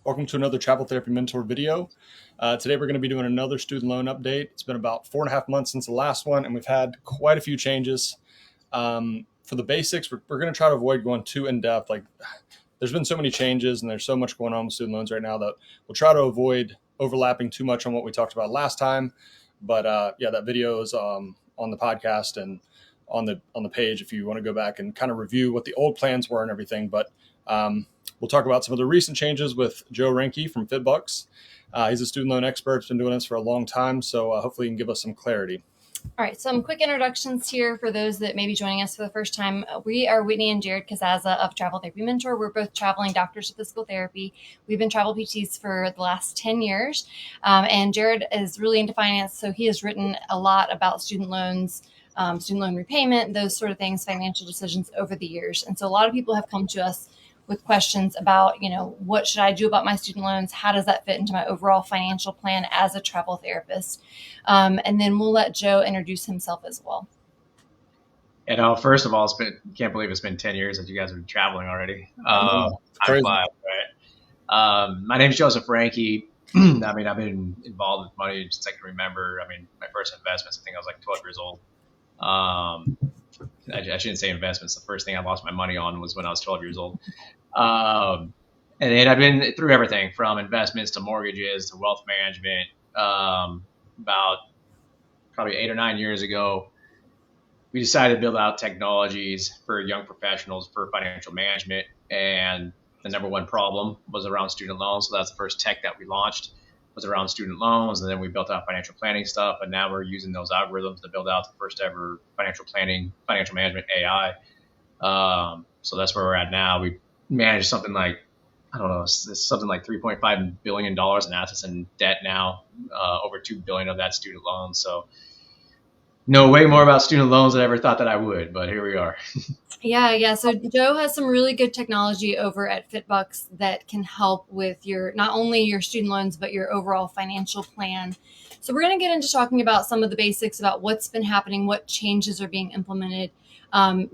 Welcome to another Travel Therapy Mentor video. Today we're going to be doing another student loan update. It's been about 4.5 months since the last one, and we've had quite a few changes. For the basics, we're going to try to avoid going too in-depth. There's been so many changes, and there's so much going on with student loans right now that we'll try to avoid overlapping too much on what we talked about last time. But that video is on the podcast and on the page if you want to go back and kind of review what the old plans were and everything. But we'll talk about some of the recent changes with Joe Ranke from FitBUX. He's a student loan expert, been doing this for a long time, so hopefully he can give us some clarity. All right, some quick introductions here for those that may be joining us for the first time. We are Whitney and Jared Kazaza of Travel Therapy Mentor. We're both traveling doctors of physical therapy. We've been travel PTs for the last 10 years, and Jared is really into finance, so he has written a lot about student loans, student loan repayment, those sort of things, financial decisions over the years. And so a lot of people have come to us with questions about, what should I do about my student loans? How does that fit into my overall financial plan as a travel therapist? And then we'll let Joe introduce himself as well. First of all, can't believe it's been 10 years that you guys have been traveling already. I'm glad, right? My name is Joseph Ranke. I've been involved with money since I can remember. My first investments, I think I was like 12 years old. I shouldn't say investments. The first thing I lost my money on was when I was 12 years old. And then I've been through everything from investments to mortgages to wealth management. About probably 8 or 9 years ago, we decided to build out technologies for young professionals for financial management. And the number one problem was around student loans. So that's the first tech that we launched was around student loans. And then we built out financial planning stuff. And now we're using those algorithms to build out the first ever financial management AI. So that's where we're at now. We manage something like, it's something like $3.5 billion in assets and debt now, over $2 billion of that student loans. So know way more about student loans than I ever thought that I would, but here we are. Yeah. So Joe has some really good technology over at FitBUX that can help with not only your student loans, but your overall financial plan. So we're going to get into talking about some of the basics about what's been happening, what changes are being implemented.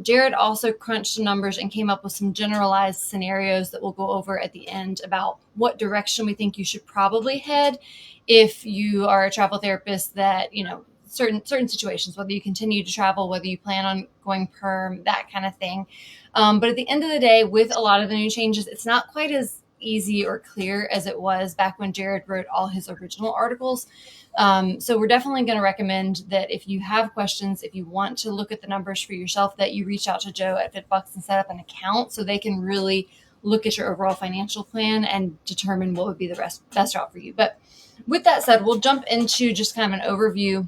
Jared also crunched the numbers and came up with some generalized scenarios that we'll go over at the end about what direction we think you should probably head if you are a travel therapist that, certain situations, whether you continue to travel, whether you plan on going perm, that kind of thing. But at the end of the day, with a lot of the new changes, it's not quite as easy or clear as it was back when Jared wrote all his original articles. So we're definitely going to recommend that if you have questions, if you want to look at the numbers for yourself, that you reach out to Joe at FitBUX and set up an account so they can really look at your overall financial plan and determine what would be the best route for you. But with that said, we'll jump into just kind of an overview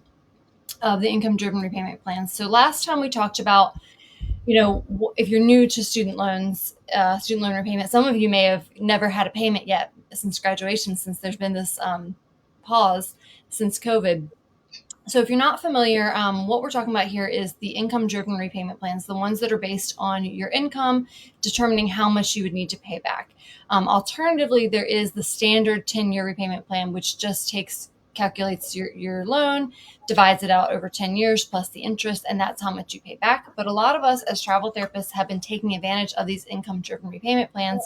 of the income-driven repayment plans. So last time we talked about, if you're new to student loans, student loan repayment, some of you may have never had a payment yet since graduation, since there's been this pause since COVID. So if you're not familiar, what we're talking about here is the income-driven repayment plans, the ones that are based on your income, determining how much you would need to pay back. Alternatively, there is the standard 10-year repayment plan, which just calculates your loan, divides it out over 10 years plus the interest, and that's how much you pay back. But a lot of us as travel therapists have been taking advantage of these income-driven repayment plans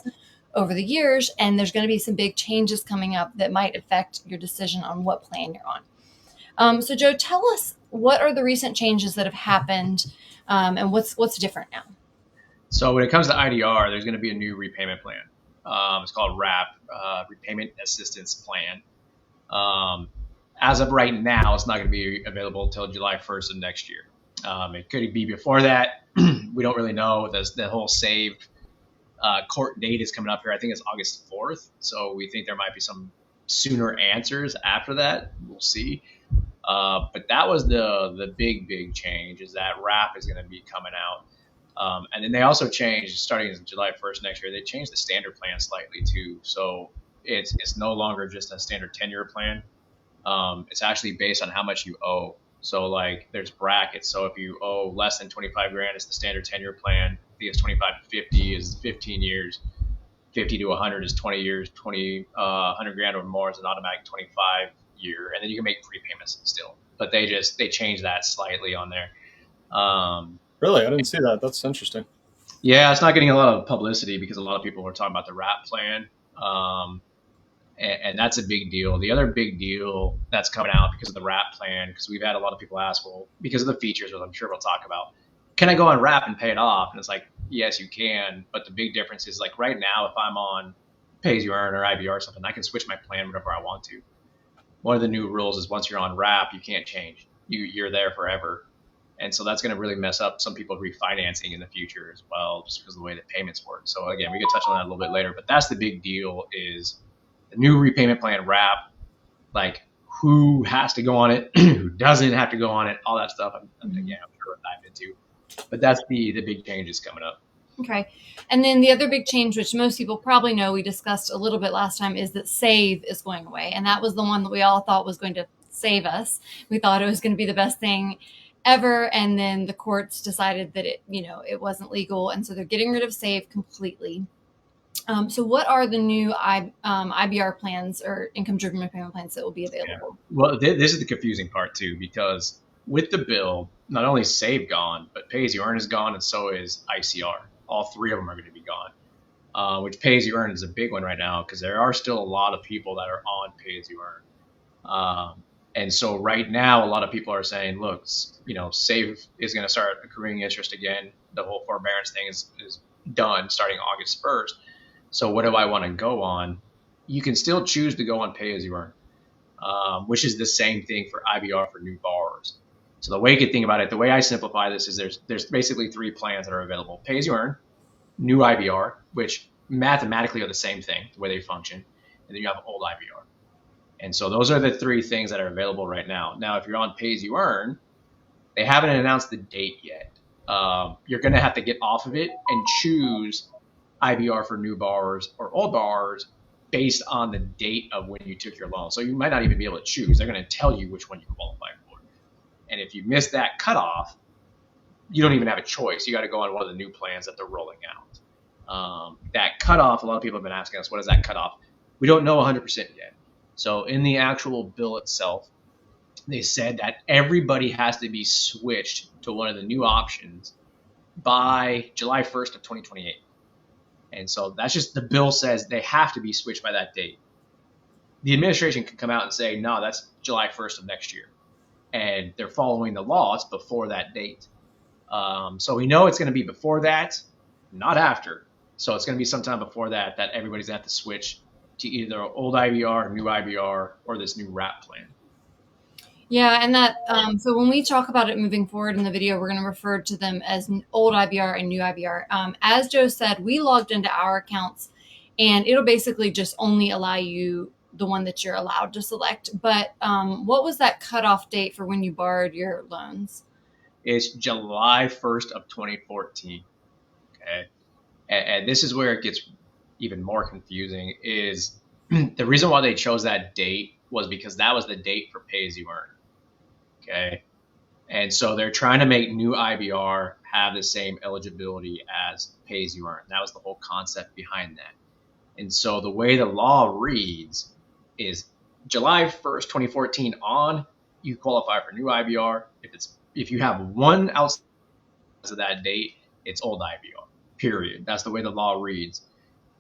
over the years, and there's going to be some big changes coming up that might affect your decision on what plan you're on. So Joe, tell us, what are the recent changes that have happened, and what's different now? So when it comes to IDR, there's going to be a new repayment plan. It's called RAP, Repayment Assistance Plan. As of right now, it's not going to be available until July 1st of next year. It could be before that. We don't really know. The whole saved court date is coming up here. I think it's August 4th. So we think there might be some sooner answers after that. We'll see. But that was the big change, is that RAP is going to be coming out. And then they also changed, starting July 1st next year, they changed the standard plan slightly too. So it's no longer just a standard 10-year plan. It's actually based on how much you owe. So there's brackets. So if you owe less than 25 grand, it's the standard 10-year plan. I think it's 25 to 50 is 15 years. 50 to 100 is 20 years. 100 grand or more is an automatic 25 year. And then you can make prepayments still. But they changed that slightly on there. Really? I didn't see that. That's interesting. Yeah, it's not getting a lot of publicity because a lot of people were talking about the RAP plan. And that's a big deal. The other big deal that's coming out because of the wrap plan, because we've had a lot of people ask, well, because of the features, which I'm sure we'll talk about, can I go on wrap and pay it off? And it's like, yes, you can. But the big difference is, like, right now, if I'm on pay as you earn or IBR or something, I can switch my plan whenever I want to. One of the new rules is once you're on wrap, you can't change. You're there forever. And so that's going to really mess up some people refinancing in the future as well, just because of the way that payments work. So again, we could touch on that a little bit later, but that's the big deal, is the new repayment plan wrap, like who has to go on it, who doesn't have to go on it, all that stuff. Again, I'm sure we'll dive into, but that's the big changes coming up. Okay. And then the other big change, which most people probably know, we discussed a little bit last time, is that SAVE is going away. And that was the one that we all thought was going to save us. We thought it was going to be the best thing ever. And then the courts decided that it wasn't legal. And so they're getting rid of SAVE completely. So what are the new IBR plans or income-driven repayment plans that will be available? Yeah. Well, this is the confusing part too, because with the bill, not only SAVE gone, but pay as you earn is gone, and so is ICR. All three of them are going to be gone, which pay as you earn is a big one right now, because there are still a lot of people that are on pay as you earn. And so right now, a lot of people are saying, look, SAVE is going to start accruing interest again. The whole forbearance thing is done starting August 1st. So what do I want to go on? You can still choose to go on pay as you earn, which is the same thing for IBR for new borrowers. So the way you can think about it, the way I simplify this is there's basically three plans that are available: pay as you earn, new IBR, which mathematically are the same thing, the way they function, and then you have old IBR. And so those are the three things that are available right now. Now, if you're on pay as you earn, they haven't announced the date yet. You're going to have to get off of it and choose IBR for new borrowers or old borrowers based on the date of when you took your loan. So you might not even be able to choose. They're going to tell you which one you qualify for. And if you miss that cutoff, you don't even have a choice. You got to go on one of the new plans that they're rolling out. That cutoff, a lot of people have been asking us, what is that cutoff? We don't know 100% yet. So in the actual bill itself, they said that everybody has to be switched to one of the new options by July 1st of 2028. And so that's just, the bill says they have to be switched by that date. The administration can come out and say, no, that's July 1st of next year. And they're following the laws before that date. So we know it's going to be before that, not after. So it's going to be sometime before that everybody's going to have to switch to either old IBR, new IBR, or this new wrap plan. Yeah, and that so when we talk about it moving forward in the video, we're going to refer to them as old IBR and new IBR. As Joe said, we logged into our accounts, and it'll basically just only allow you the one that you're allowed to select. But what was that cutoff date for when you borrowed your loans? It's July 1st of 2014. Okay, and this is where it gets even more confusing. Is the reason why they chose that date was because that was the date for pay as you earn. Okay. And so they're trying to make new IBR have the same eligibility as pay as you earn. That was the whole concept behind that. And so the way the law reads is July 1st, 2014 on, you qualify for new IBR. If you have one outside of that date, it's old IBR, period. That's the way the law reads.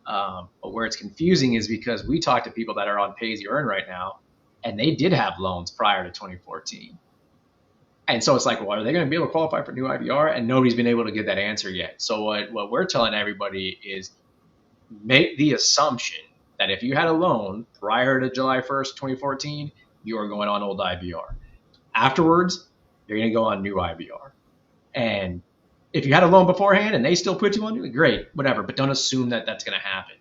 But where it's confusing is because we talk to people that are on pay as you earn right now, and they did have loans prior to 2014. And so it's like, well, are they going to be able to qualify for new IBR? And nobody's been able to get that answer yet. So what we're telling everybody is make the assumption that if you had a loan prior to July 1st, 2014, you are going on old IBR. Afterwards, you're going to go on new IBR. And if you had a loan beforehand and they still put you on, great, whatever. But don't assume that that's going to happen.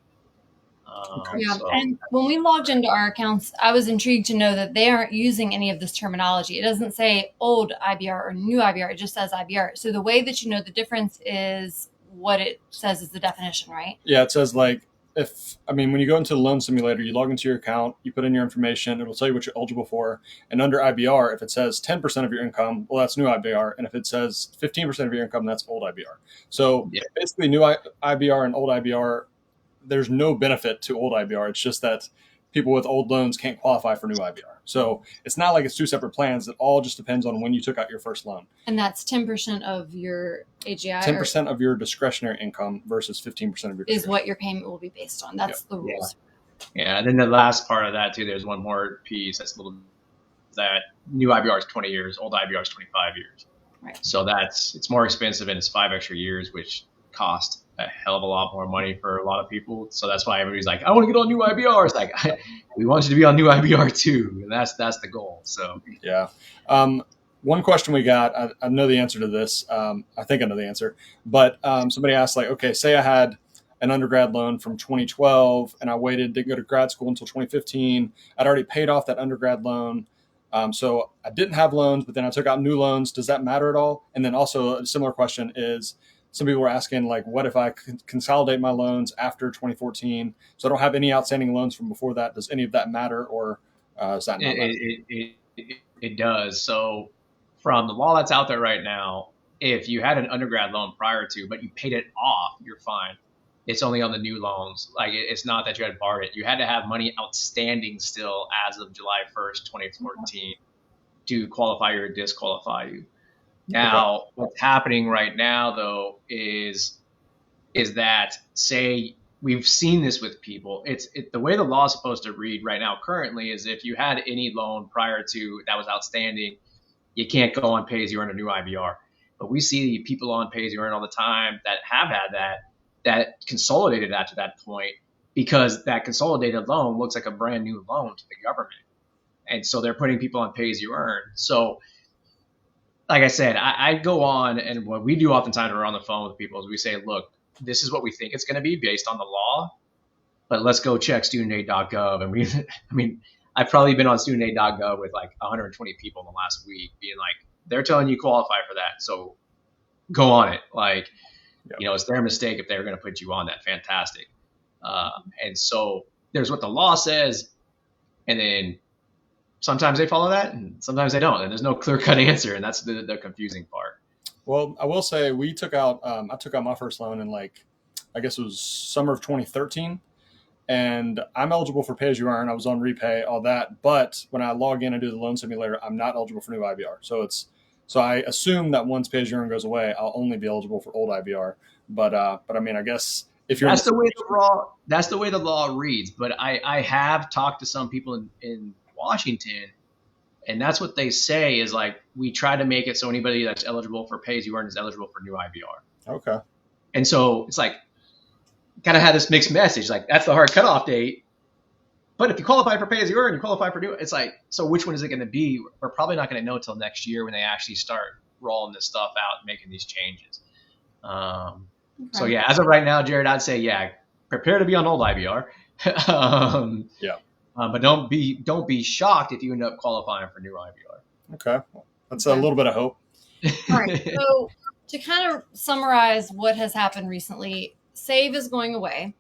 Yeah, and when we logged into our accounts, I was intrigued to know that they aren't using any of this terminology. It doesn't say old IBR or new IBR. It just says IBR. So the way that you know the difference is what it says is the definition, right? Yeah, it says when you go into the loan simulator, you log into your account, you put in your information, it'll tell you what you're eligible for. And under IBR, if it says 10% of your income, well, that's new IBR. And if it says 15% of your income, that's old IBR. So basically new IBR and old IBR, there's no benefit to old IBR. It's just that people with old loans can't qualify for new IBR. So it's not like it's two separate plans. It all just depends on when you took out your first loan. And that's 10% of your AGI? 10% of your discretionary income versus 15% of your is what your payment will be based on. That's the rules. Yeah, and then the last part of that too, there's one more piece that's a little that new IBR is 20 years, old IBR is 25 years. Right. So it's more expensive and it's 5 extra years, which cost a hell of a lot more money for a lot of people. So that's why everybody's like, I want to get on new IBR. It's like, we want you to be on new IBR too. And that's the goal. So yeah. One question we got, I know the answer to this. I think I know the answer, but somebody asked, like, okay, say I had an undergrad loan from 2012 and I didn't go to grad school until 2015. I'd already paid off that undergrad loan. So I didn't have loans, but then I took out new loans. Does that matter at all? And then also a similar question is, some people were asking, like, what if I consolidate my loans after 2014? So I don't have any outstanding loans from before that. Does any of that matter, or is that not matter? It does. So from the law that's out there right now, if you had an undergrad loan prior to, but you paid it off, you're fine. It's only on the new loans. Like, it's not that you had borrowed it. You had to have money outstanding still as of July 1st, 2014 to qualify you or disqualify you. Now, what's happening right now, though, is that, say, we've seen this with people. The way the law is supposed to read right now currently is if you had any loan prior to that was outstanding, you can't go on pay as you earn a new IBR. But we see people on pay as you earn all the time that have had that consolidated after that point, because that consolidated loan looks like a brand new loan to the government. And so they're putting people on pay as you earn. So like I said, I go on, and what we do oftentimes when we're on the phone with people is we say, look, this is what we think it's going to be based on the law, but let's go check studentaid.gov. And I've probably been on studentaid.gov with like 120 people in the last week being like, they're telling you qualify for that. So go on it. Like, it's their mistake if they're going to put you on that. Fantastic. And so there's what the law says, and then sometimes they follow that and sometimes they don't. And there's no clear-cut answer, and that's the confusing part. Well, I will say I took out my first loan in, like, I guess it was summer of 2013, and I'm eligible for pay as you earn. I was on repay, all that. But when I log in and do the loan simulator, I'm not eligible for new IBR. So I assume that once pay as you earn goes away, I'll only be eligible for old IBR. But I mean, I guess if you're that's the way the law reads. But I have talked to some people in Washington, and that's what they say is, like, we try to make it so anybody that's eligible for pay as you earn is eligible for new IBR. Okay. And so it's like, kind of had this mixed message, like, that's the hard cutoff date. But if you qualify for pay as you earn, you qualify for new. It's like, so which one is it going to be? We're probably not going to know until next year when they actually start rolling this stuff out and making these changes. So yeah, as of right now, Jared, I'd say, yeah, prepare to be on old IBR. But don't be shocked if you end up qualifying for new IBR. Okay. That's a little bit of hope. All right. So to kind of summarize what has happened recently, SAVE is going away.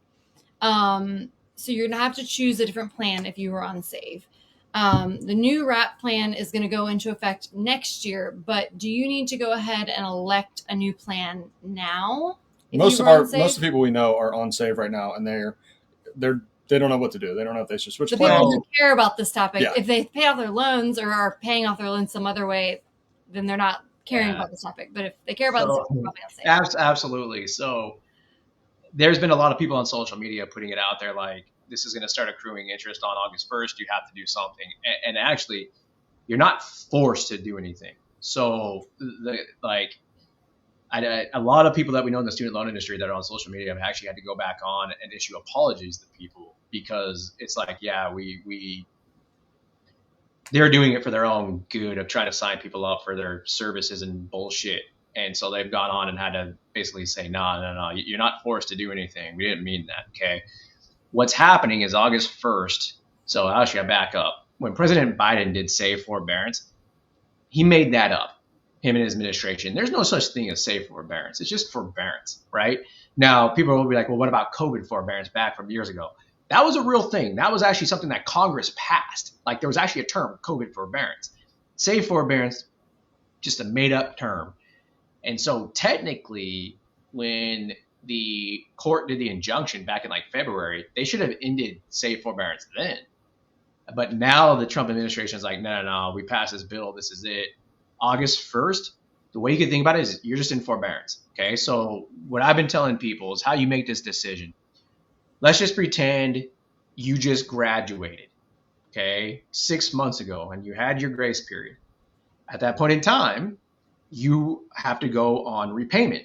So you're going to have to choose a different plan if you were on SAVE. The new RAP plan is going to go into effect next year, but do you need to go ahead and elect a new plan now? Most of the people we know are on SAVE right now, and they don't know what to do. They don't know if they should switch plans. The people who care about this topic, Yeah. if they pay off their loans or are paying off their loans some other way, then they're not caring about this topic. But if they care about this topic, they're probably on SAVE. Absolutely. So there's been a lot of people on social media putting it out there like, this is going to start accruing interest on August 1st. You have to do something. And actually, you're not forced to do anything. So a lot of people that we know in the student loan industry that are on social media have actually had to go back on and issue apologies to people, because it's like, yeah, they're doing it for their own good of trying to sign people up for their services and bullshit. And so they've gone on and had to basically say, no, you're not forced to do anything. We didn't mean that. Okay. What's happening is August 1st. So I actually got back up. When President Biden did SAVE forbearance, he made that up. Him and his administration. There's no such thing as SAVE forbearance. It's just forbearance, right? Now, people will be like, well, what about COVID forbearance back from years ago? That was a real thing. That was actually something that Congress passed. Like, there was actually a term, COVID forbearance. SAVE forbearance, just a made-up term. And so technically, when the court did the injunction back in like February, they should have ended SAVE forbearance then. But now the Trump administration is like, no, we passed this bill. This is it. August 1st, the way you can think about it is you're just in forbearance. Okay. So what I've been telling people is how you make this decision. Let's just pretend you just graduated, okay, 6 months ago, and you had your grace period. At that point in time, you have to go on repayment.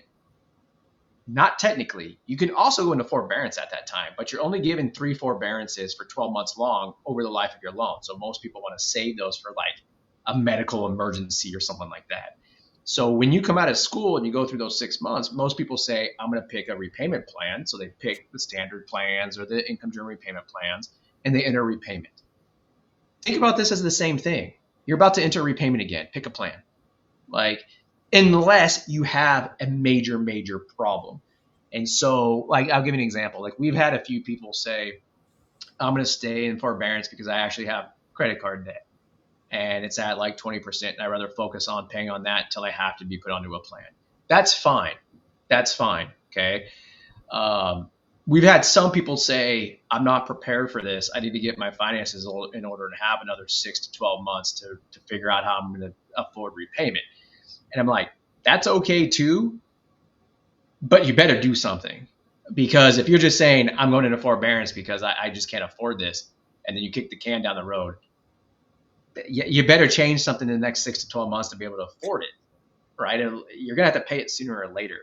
Not technically. You can also go into forbearance at that time, but you're only given 3 forbearances for 12 months long over the life of your loan. So most people want to save those for like a medical emergency or something like that. So when you come out of school and you go through those 6 months, most people say, I'm going to pick a repayment plan. So they pick the standard plans or the income driven repayment plans, and they enter repayment. Think about this as the same thing. You're about to enter repayment again. Pick a plan. Like, unless you have a major, major problem. And so, like, I'll give you an example. Like, we've had a few people say, I'm going to stay in forbearance because I actually have credit card debt. And it's at like 20%. And I'd rather focus on paying on that until I have to be put onto a plan. That's fine. That's fine. Okay. We've had some people say, I'm not prepared for this. I need to get my finances in order to have another 6 to 12 months to figure out how I'm going to afford repayment. And I'm like, that's okay too, but you better do something. Because if you're just saying, I'm going into forbearance because I just can't afford this, and then you kick the can down the road, you better change something in the next 6 to 12 months to be able to afford it, right? And you're going to have to pay it sooner or later.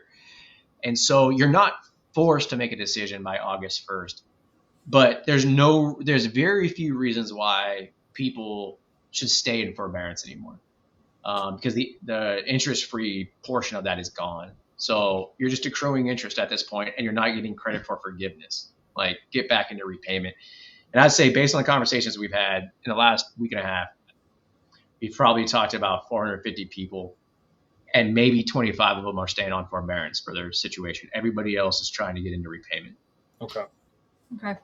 And so you're not forced to make a decision by August 1st, but there's very few reasons why people should stay in forbearance anymore. Because the interest-free portion of that is gone. So you're just accruing interest at this point, and you're not getting credit for forgiveness. Like, get back into repayment. And I'd say, based on the conversations we've had in the last week and a half, we've probably talked to about 450 people, and maybe 25 of them are staying on forbearance for their situation. Everybody else is trying to get into repayment. Okay. Okay.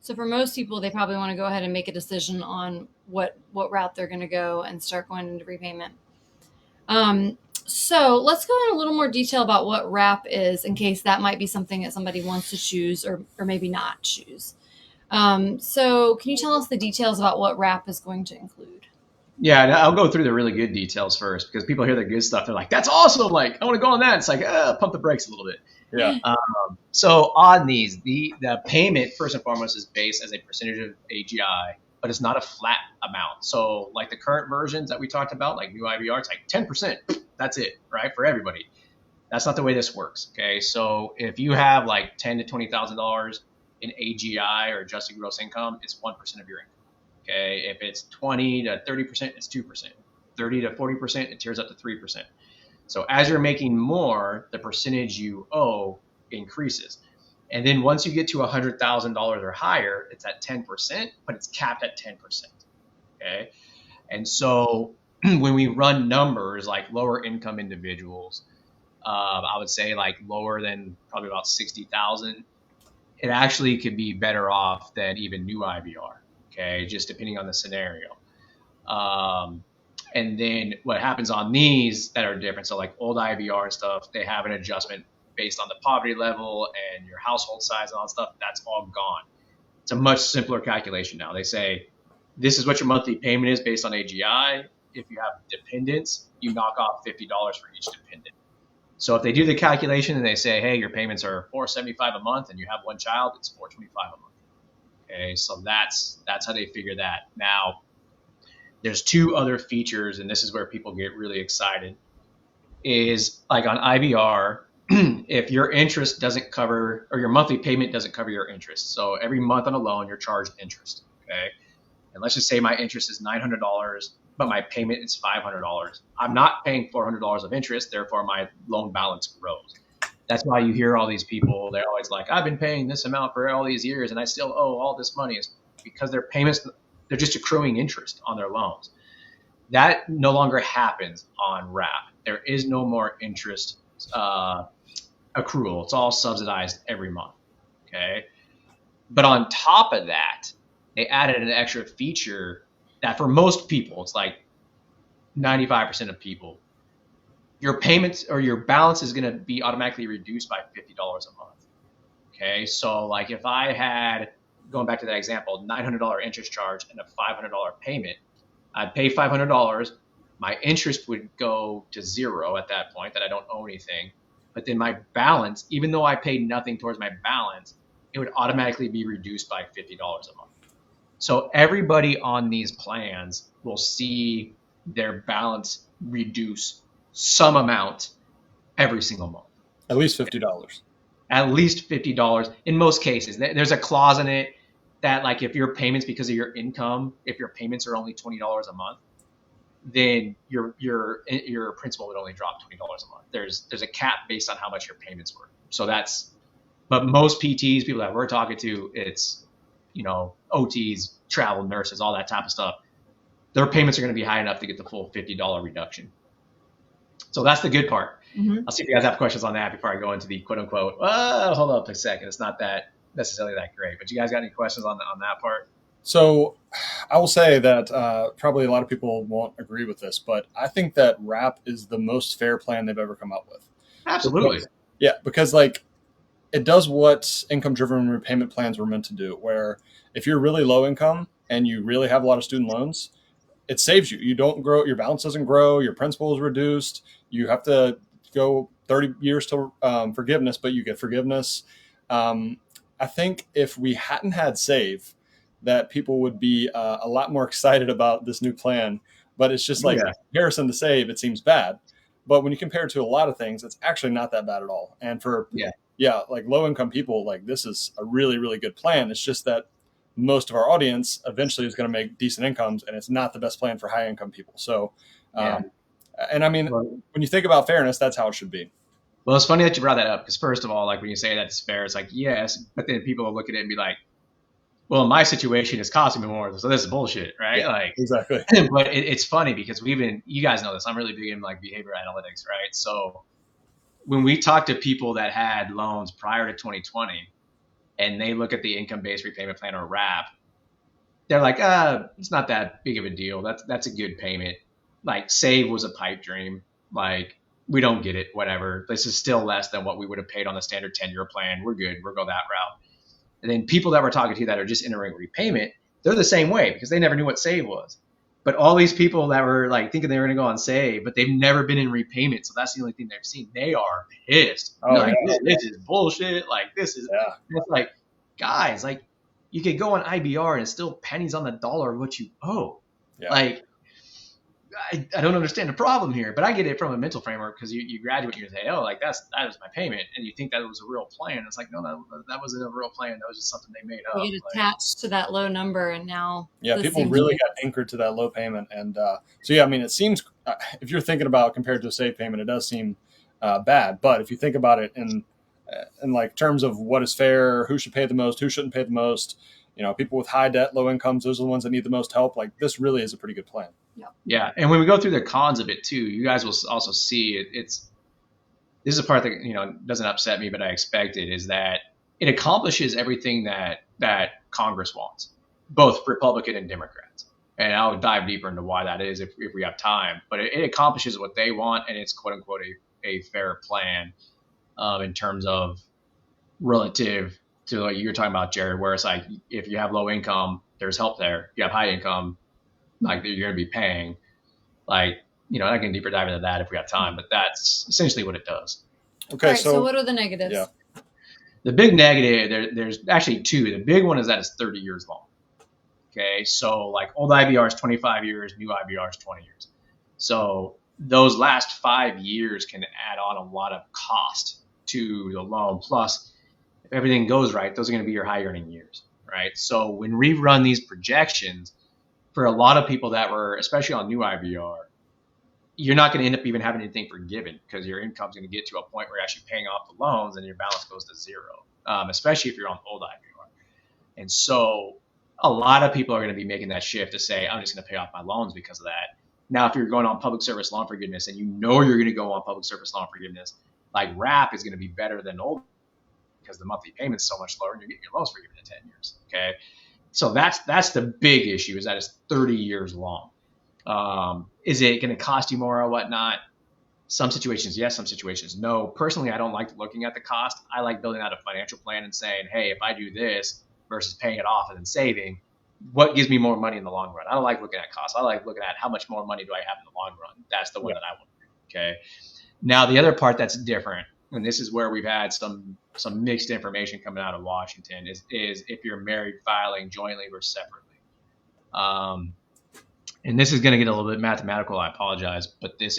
So for most people, they probably want to go ahead and make a decision on what route they're going to go and start going into repayment. So let's go in a little more detail about what RAP is, in case that might be something that somebody wants to choose or maybe not choose. So can you tell us the details about what RAP is going to include? Yeah, and I'll go through the really good details first, because people hear the good stuff. They're like, that's awesome. Like, I want to go on that. It's like, pump the brakes a little bit. Yeah. So on these, the payment, first and foremost, is based as a percentage of AGI, but it's not a flat amount. So like the current versions that we talked about, like new IBR, it's like 10%. That's it, right? For everybody. That's not the way this works. Okay. So if you have like $10,000 to $20,000 in AGI or adjusted gross income, it's 1% of your income. Okay. If it's 20 to 30%, it's 2%. 30 to 40%, it tears up to 3%. So as you're making more, the percentage you owe increases. And then once you get to $100,000 or higher, it's at 10%, but it's capped at 10%. Okay. And so when we run numbers like lower income individuals, I would say like lower than probably about 60,000, it actually could be better off than even new IBR. Okay. Just depending on the scenario. And then what happens on these that are different, so like old IBR and stuff, they have an adjustment based on the poverty level and your household size and all that stuff. That's all gone. It's a much simpler calculation now. They say, this is what your monthly payment is based on AGI. If you have dependents, you knock off $50 for each dependent. So if they do the calculation and they say, hey, your payments are $475 a month and you have one child, it's $425 a month. Okay, so that's how they figure that. Now, there's 2 other features, and this is where people get really excited, is like on IBR, if your interest doesn't cover, or your monthly payment doesn't cover your interest. So every month on a loan, you're charged interest, okay? And let's just say my interest is $900, but my payment is $500. I'm not paying $400 of interest, therefore my loan balance grows. That's why you hear all these people, they're always like, I've been paying this amount for all these years, and I still owe all this money. It's because their payments, they're just accruing interest on their loans. That no longer happens on RAP. There is no more interest accrual. It's all subsidized every month. Okay. But on top of that, they added an extra feature that for most people, it's like 95% of people, your payments or your balance is going to be automatically reduced by $50 a month. Okay. So like if I had, going back to that example, $900 interest charge and a $500 payment, I'd pay $500. My interest would go to zero at that point, that I don't owe anything. But then my balance, even though I paid nothing towards my balance, it would automatically be reduced by $50 a month. So everybody on these plans will see their balance reduce some amount every single month. At least $50. At least $50 in most cases. There's a clause in it that, like, if your payments, because of your income, if your payments are only $20 a month, then your principal would only drop $20 a month. There's a cap based on how much your payments were. So that's, but most PTs, people that we're talking to, it's, OTs, travel nurses, all that type of stuff. Their payments are going to be high enough to get the full $50 reduction. So that's the good part. Mm-hmm. I'll see if you guys have questions on that before I go into the quote unquote, hold up a second, it's not that necessarily that great. But you guys got any questions on that part? So I will say that probably a lot of people won't agree with this, but I think that RAP is the most fair plan they've ever come up with. Absolutely. Because like it does what income-driven repayment plans were meant to do, where if you're really low income and you really have a lot of student loans, it saves you. You don't grow, your balance doesn't grow, your principal is reduced. You have to go 30 years to forgiveness, but you get forgiveness. I think if we hadn't had SAVE, that people would be a lot more excited about this new plan. But it's just like, in comparison to SAVE, it seems bad. But when you compare it to a lot of things, it's actually not that bad at all. And for like low income people, like this is a really, really good plan. It's just that most of our audience eventually is going to make decent incomes, and it's not the best plan for high income people. So, and I mean, when you think about fairness, that's how it should be. Well, it's funny that you brought that up, because first of all, like when you say that's fair, it's like, yes, but then people will look at it and be like, well, my situation is costing me more, so this is bullshit, right? Yeah, like exactly. But it's funny because you guys know this, I'm really big in like behavior analytics, right? So when we talk to people that had loans prior to 2020 and they look at the income-based repayment plan or RAP, they're like, it's not that big of a deal. That's a good payment. Like SAVE was a pipe dream. Like, we don't get it, whatever. This is still less than what we would have paid on the standard 10-year plan. We're good. We'll go that route. And then people that we're talking to that are just entering repayment, they're the same way because they never knew what SAVE was. But all these people that were like thinking they were going to go on SAVE, but they've never been in repayment, so that's the only thing they've seen. They are pissed. This is bullshit. Like, this is it's like, guys, like, you could go on IBR and it's still pennies on the dollar of what you owe. Yeah. Like, I don't understand the problem here, but I get it from a mental framework because you graduate and you say, oh, like that is my payment, and you think that was a real plan. It's like, no, that wasn't a real plan. That was just something they made up. You get attached to that low number, and now people really got anchored to that low payment, and I mean, it seems if you're thinking about compared to a SAVE payment, it does seem bad. But if you think about it in like terms of what is fair, who should pay the most, who shouldn't pay the most, people with high debt, low incomes, those are the ones that need the most help. Like, this really is a pretty good plan. Yeah. And when we go through the cons of it too, you guys will also see this is a part that, doesn't upset me, but I expected, is that it accomplishes everything that Congress wants, both Republican and Democrats. And I'll dive deeper into why that is if we have time, but it accomplishes what they want. And it's quote unquote a fair plan in terms of relative to what you're talking about, Jared, where it's like, if you have low income, there's help there. If you have high income, like, you're going to be paying. Like, I can deeper dive into that if we have time, but that's essentially what it does. Okay. Right, so what are the negatives? Yeah. The big negative, there's actually two. The big one is that it's 30 years long. Okay. So like old IBR is 25 years, new IBR is 20 years. So those last 5 years can add on a lot of cost to the loan. Plus, if everything goes right, those are going to be your high earning years. Right. So when we run these projections, for a lot of people that were, especially on new IBR, you're not going to end up even having anything forgiven because your income's going to get to a point where you're actually paying off the loans and your balance goes to zero, especially if you're on old IBR. And so a lot of people are going to be making that shift to say, I'm just going to pay off my loans because of that. Now, if you're going on public service loan forgiveness and you're going to go on public service loan forgiveness, like RAP is going to be better than old because the monthly payment's so much lower and you're getting your loans forgiven in 10 years. Okay. So that's the big issue, is that it's 30 years long. Is it going to cost you more or whatnot? Some situations, yes. Some situations, no. Personally, I don't like looking at the cost. I like building out a financial plan and saying, hey, if I do this versus paying it off and then saving, what gives me more money in the long run? I don't like looking at costs. I like looking at how much more money do I have in the long run. That's the one that I want. Okay. Now, the other part that's different and this is where we've had some mixed information coming out of Washington, is if you're married filing jointly versus separately. And this is going to get a little bit mathematical. I apologize, but it's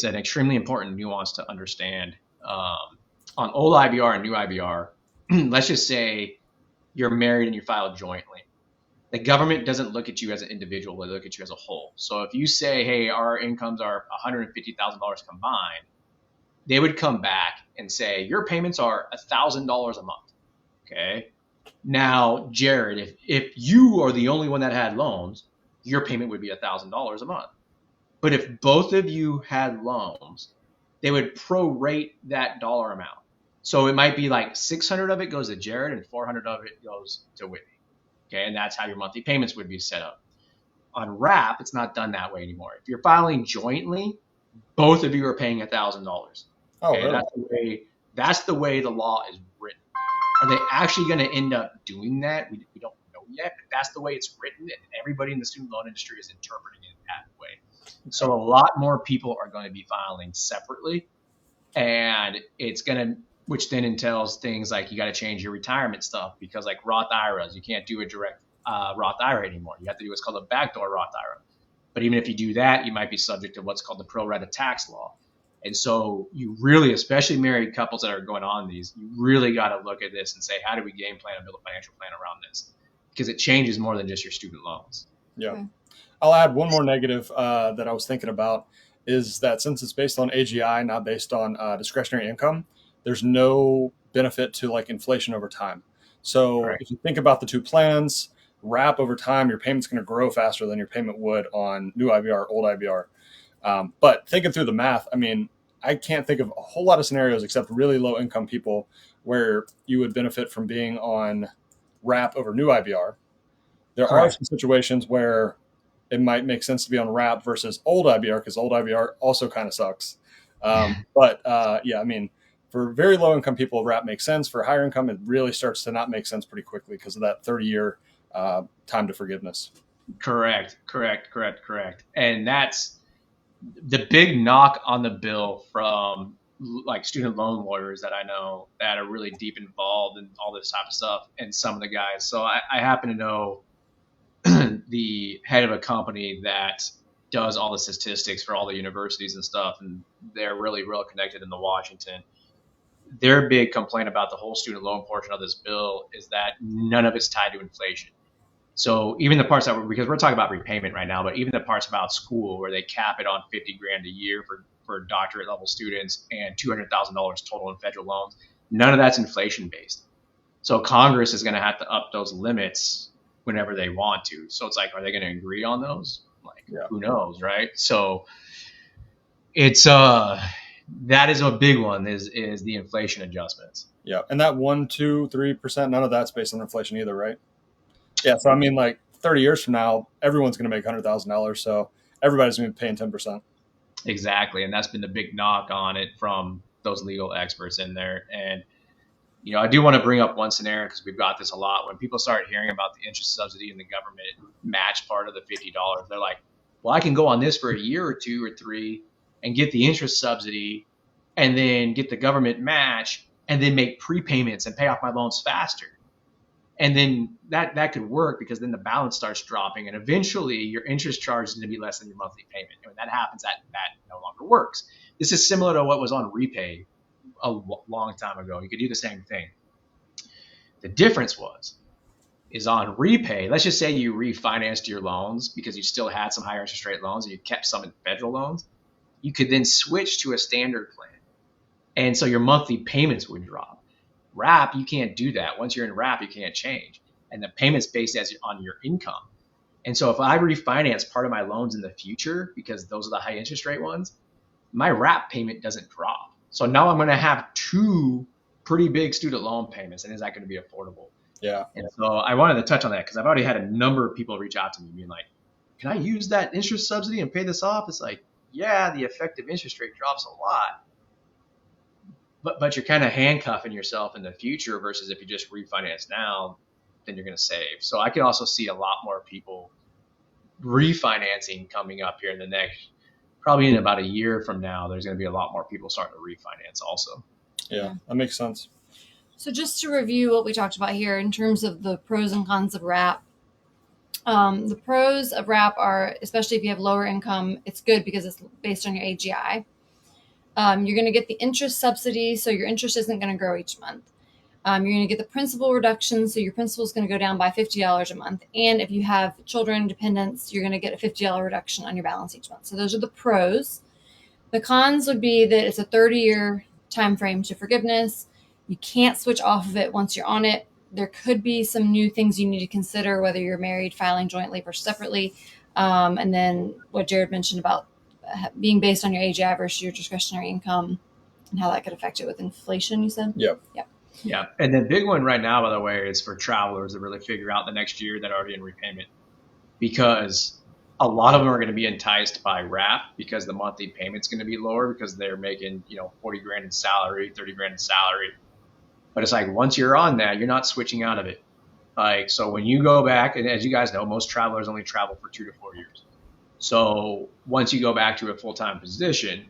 an extremely important nuance to understand. On old IBR and new IBR, let's just say you're married and you file jointly. The government doesn't look at you as an individual; they look at you as a whole. So if you say, "Hey, our incomes are $150,000 combined," they would come back and say, "Your payments are $1,000 a month." Okay. Now, Jared, if you are the only one that had loans, your payment would be $1,000 a month. But if both of you had loans, they would prorate that dollar amount. So it might be like 600 of it goes to Jared and 400 of it goes to Whitney. Okay, and that's how your monthly payments would be set up. On RAP, it's not done that way anymore. If you're filing jointly, both of you are paying $1,000. Oh, Okay, really? that's the way the law is written. Are they actually going to end up doing that? We don't know yet, but that's the way it's written, and everybody in the student loan industry is interpreting it that way. So a lot more people are going to be filing separately, and it's going to, which then entails things like you got to change your retirement stuff, because like Roth IRAs, you can't do a direct Roth IRA anymore. You have to do what's called a backdoor Roth IRA. But even if you do that, you might be subject to what's called the pro rata tax law. And so you really, especially married couples that are going on these, you really got to look at this and say, how do we game plan and build a financial plan around this? Because it changes more than just your student loans. Yeah. Okay. I'll add one more negative that I was thinking about is that since it's based on AGI, not based on discretionary income, there's no benefit to like inflation over time. So right. If you think about the two plans, RAP over time, your payment's going to grow faster than your payment would on new IBR, old IBR. But thinking through the math, I mean, I can't think of a whole lot of scenarios except really low income people where you would benefit from being on RAP over new IBR. There are some situations where it might make sense to be on RAP versus old IBR because old IBR also kind of sucks. But I mean, for very low income people, RAP makes sense. For higher income, it really starts to not make sense pretty quickly because of that 30-year time to forgiveness. Correct. And that's the big knock on the bill from like student loan lawyers that I know that are really deep involved in all this type of stuff, and some of the guys. So I happen to know the head of a company that does all the statistics for all the universities and stuff, and they're really real connected in the Washington. Their big complaint about the whole student loan portion of this bill is that none of it's tied to inflation. So even the parts that because we're talking about repayment right now, but even the parts about school where they cap it on $50,000 a year for doctorate level students and $200,000 total in federal loans, none of that's inflation based. So Congress is going to have to up those limits whenever they want to. So it's like, are they going to agree on those? Like, who knows, right? So it's that is a big one is the inflation adjustments. Yeah, and that 1%, 2%, 3%, none of that's based on inflation either, right? Yeah, so I mean, like 30 years from now, everyone's going to make $100,000, so everybody's going to be paying 10%. Exactly, and that's been the big knock on it from those legal experts in there. And I do want to bring up one scenario because we've got this a lot. When people start hearing about the interest subsidy and the government match part of the $50, they're like, well, I can go on this for a year or 2 or 3 and get the interest subsidy and then get the government match and then make prepayments and pay off my loans faster. And then that could work because then the balance starts dropping and eventually your interest charge is going to be less than your monthly payment. And when that happens, that no longer works. This is similar to what was on Repay a long time ago. You could do the same thing. The difference is on Repay, let's just say you refinanced your loans because you still had some higher interest rate loans and you kept some in federal loans. You could then switch to a standard plan. And so your monthly payments would drop. RAP, you can't do that. Once you're in RAP, you can't change. And the payment's based on your income. And so if I refinance part of my loans in the future, because those are the high interest rate ones, my RAP payment doesn't drop. So now I'm going to have 2 pretty big student loan payments. And is that going to be affordable? Yeah. And so I wanted to touch on that because I've already had a number of people reach out to me being like, can I use that interest subsidy and pay this off? It's like, yeah, the effective interest rate drops a lot. But you're kind of handcuffing yourself in the future versus if you just refinance now, then you're going to save. So I could also see a lot more people refinancing coming up here in the next probably in about a year from now, there's going to be a lot more people starting to refinance also. Yeah, that makes sense. So just to review what we talked about here in terms of the pros and cons of RAP. The pros of RAP are, especially if you have lower income, it's good because it's based on your AGI. You're going to get the interest subsidy, so your interest isn't going to grow each month. You're going to get the principal reduction, so your principal is going to go down by $50 a month. And if you have children, dependents, you're going to get a $50 reduction on your balance each month. So those are the pros. The cons would be that it's a 30-year time frame to forgiveness. You can't switch off of it once you're on it. There could be some new things you need to consider, whether you're married, filing jointly versus separately. And then what Jared mentioned about being based on your AGI versus your discretionary income and how that could affect it with inflation, you said? Yep. Yep. Yeah. And the big one right now, by the way, is for travelers to really figure out the next year that are already in repayment, because a lot of them are going to be enticed by RAP because the monthly payment's going to be lower because they're making, 40 grand in salary, 30 grand in salary. But it's like, once you're on that, you're not switching out of it. Like, so when you go back, and as you guys know, most travelers only travel for 2 to 4 years. So once you go back to a full-time position,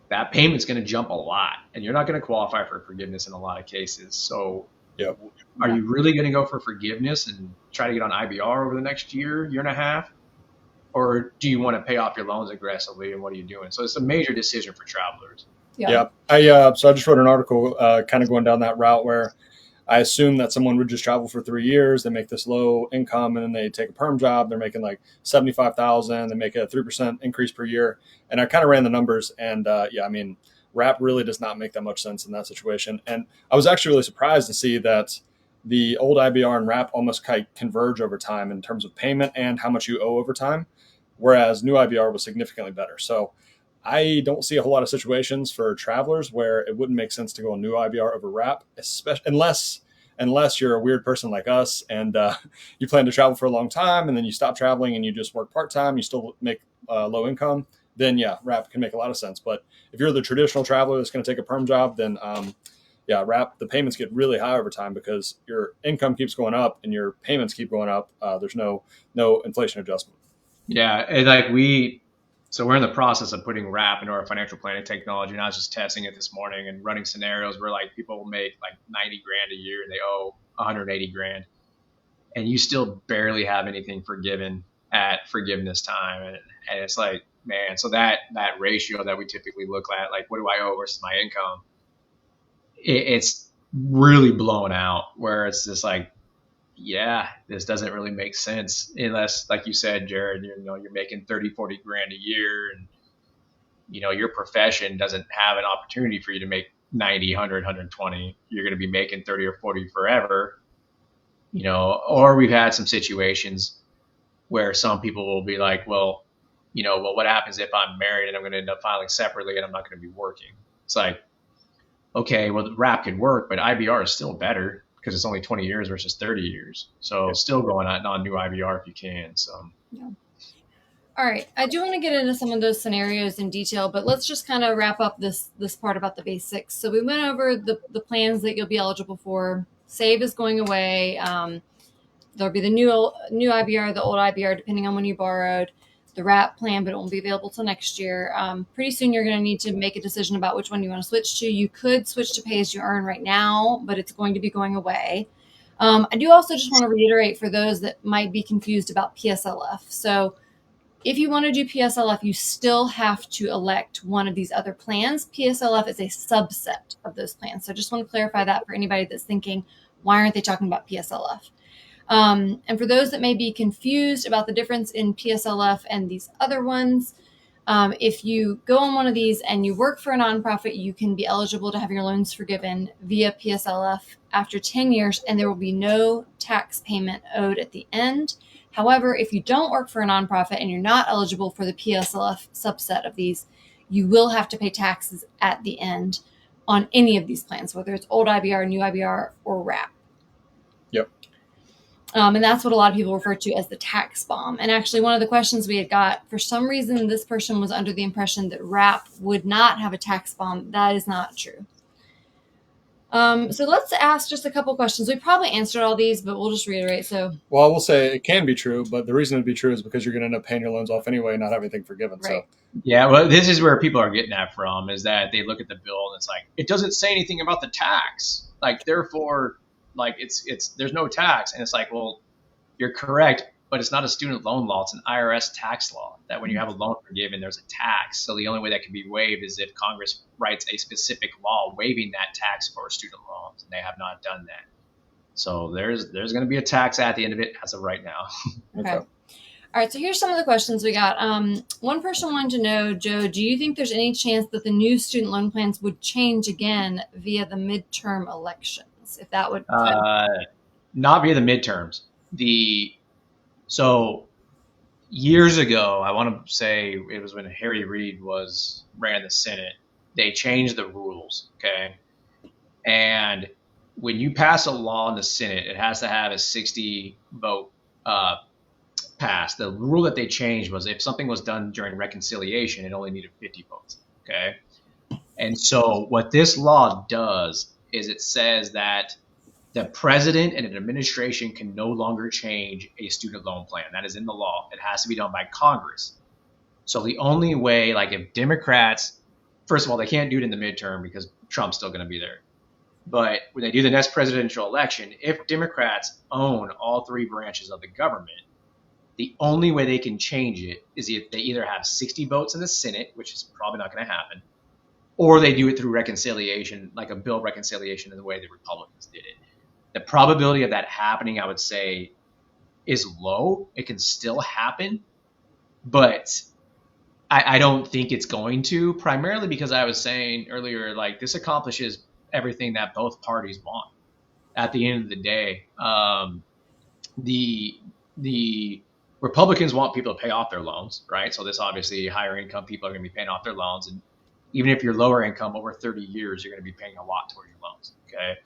that payment's going to jump a lot, and you're not going to qualify for forgiveness in a lot of cases. So Yep. Are you really going to go for forgiveness and try to get on IBR over the next year, year and a half? Or do you want to pay off your loans aggressively, and what are you doing? So it's a major decision for travelers. Yeah. So I just wrote an article kind of going down that route where I assume that someone would just travel for 3 years, they make this low income, and then they take a perm job. They're making like $75,000. They make a 3% increase per year. And I kind of ran the numbers, and RAP really does not make that much sense in that situation. And I was actually really surprised to see that the old IBR and RAP almost converge over time in terms of payment and how much you owe over time, whereas new IBR was significantly better. So I don't see a whole lot of situations for travelers where it wouldn't make sense to go on new IBR over RAP, especially unless you're a weird person like us and you plan to travel for a long time and then you stop traveling and you just work part-time, you still make low income, then yeah, RAP can make a lot of sense. But if you're the traditional traveler that's going to take a perm job, then RAP, the payments get really high over time because your income keeps going up and your payments keep going up. There's no inflation adjustment. Yeah, and so we're in the process of putting RAP into our financial planning technology, and I was just testing it this morning and running scenarios where like people will make like 90 grand a year and they owe 180 grand, and you still barely have anything forgiven at forgiveness time, and it's like, man, so that ratio that we typically look at, like what do I owe versus my income, it's really blown out, where it's just like, yeah, this doesn't really make sense unless, like you said, Jared, you're making 30, 40 grand a year, and your profession doesn't have an opportunity for you to make 90, 100, 120. You're going to be making 30 or 40 forever, or we've had some situations where some people will be like, well, what happens if I'm married and I'm going to end up filing separately and I'm not going to be working? It's like, okay, well, the RAP could work, but IBR is still better because it's only 20 years versus 30 years. So still going on new IBR if you can. So. Yeah. All right. I do want to get into some of those scenarios in detail, but let's just kind of wrap up this part about the basics. So we went over the plans that you'll be eligible for. SAVE is going away. There'll be the new IBR, the old IBR, depending on when you borrowed. The RAP plan, but it won't be available till next year. Pretty soon you're going to need to make a decision about which one you want to switch to. You could switch to pay as you earn right now, but it's going to be going away. I do also just want to reiterate for those that might be confused about PSLF. So if you want to do PSLF, you still have to elect one of these other plans. PSLF is a subset of those plans. So I just want to clarify that for anybody that's thinking, why aren't they talking about PSLF? And for those that may be confused about the difference in PSLF and these other ones, if you go on one of these and you work for a nonprofit, you can be eligible to have your loans forgiven via PSLF after 10 years, and there will be no tax payment owed at the end. However, if you don't work for a nonprofit and you're not eligible for the PSLF subset of these, you will have to pay taxes at the end on any of these plans, whether it's old IBR, new IBR, or RAP. Yep. And that's what a lot of people refer to as the tax bomb. And actually, one of the questions we had got, for some reason, this person was under the impression that RAP would not have a tax bomb. That is not true. So let's ask just a couple questions. We probably answered all these, but we'll just reiterate. So, Well, I will say it can be true, but the reason it'd be true is because you're going to end up paying your loans off anyway and not have anything forgiven. right. So, Yeah, well, this is where people are getting that from, is that they look at the bill and it's like, it doesn't say anything about the tax. Like, therefore, like it's there's no tax. And it's like, well, you're correct, but it's not a student loan law. It's an IRS tax law that when you have a loan forgiven, there's a tax. So the only way that can be waived is if Congress writes a specific law waiving that tax for student loans. And they have not done that. So there's going to be a tax at the end of it as of right now. Okay. All right, so here's some of the questions we got. One person wanted to know, Joe, do you think there's any chance that the new student loan plans would change again via the midterm elections? If that would Not via the midterms. So years ago, I want to say it was when Harry Reid ran the Senate, they changed the rules, okay? And when you pass a law in the Senate, it has to have a 60 vote passed. The rule that they changed was if something was done during reconciliation, it only needed 50 votes, okay? And so what this law does is it says that the president and an administration can no longer change a student loan plan. That is in the law. It has to be done by Congress. So the only way, like if Democrats, first of all, they can't do it in the midterm because Trump's still going to be there. But when they do the next presidential election, if Democrats own all three branches of the government, the only way they can change it is if they either have 60 votes in the Senate, which is probably not going to happen, or they do it through reconciliation, like a bill reconciliation in the way the Republicans did it. The probability of that happening, I would say, is low. It can still happen, but I don't think it's going to, primarily because I was saying earlier, like this accomplishes everything that both parties want. At the end of the day, the Republicans want people to pay off their loans, right? So this obviously higher income people are going to be paying off their loans. And even if you're lower income over 30 years, you're going to be paying a lot towards your loans, okay?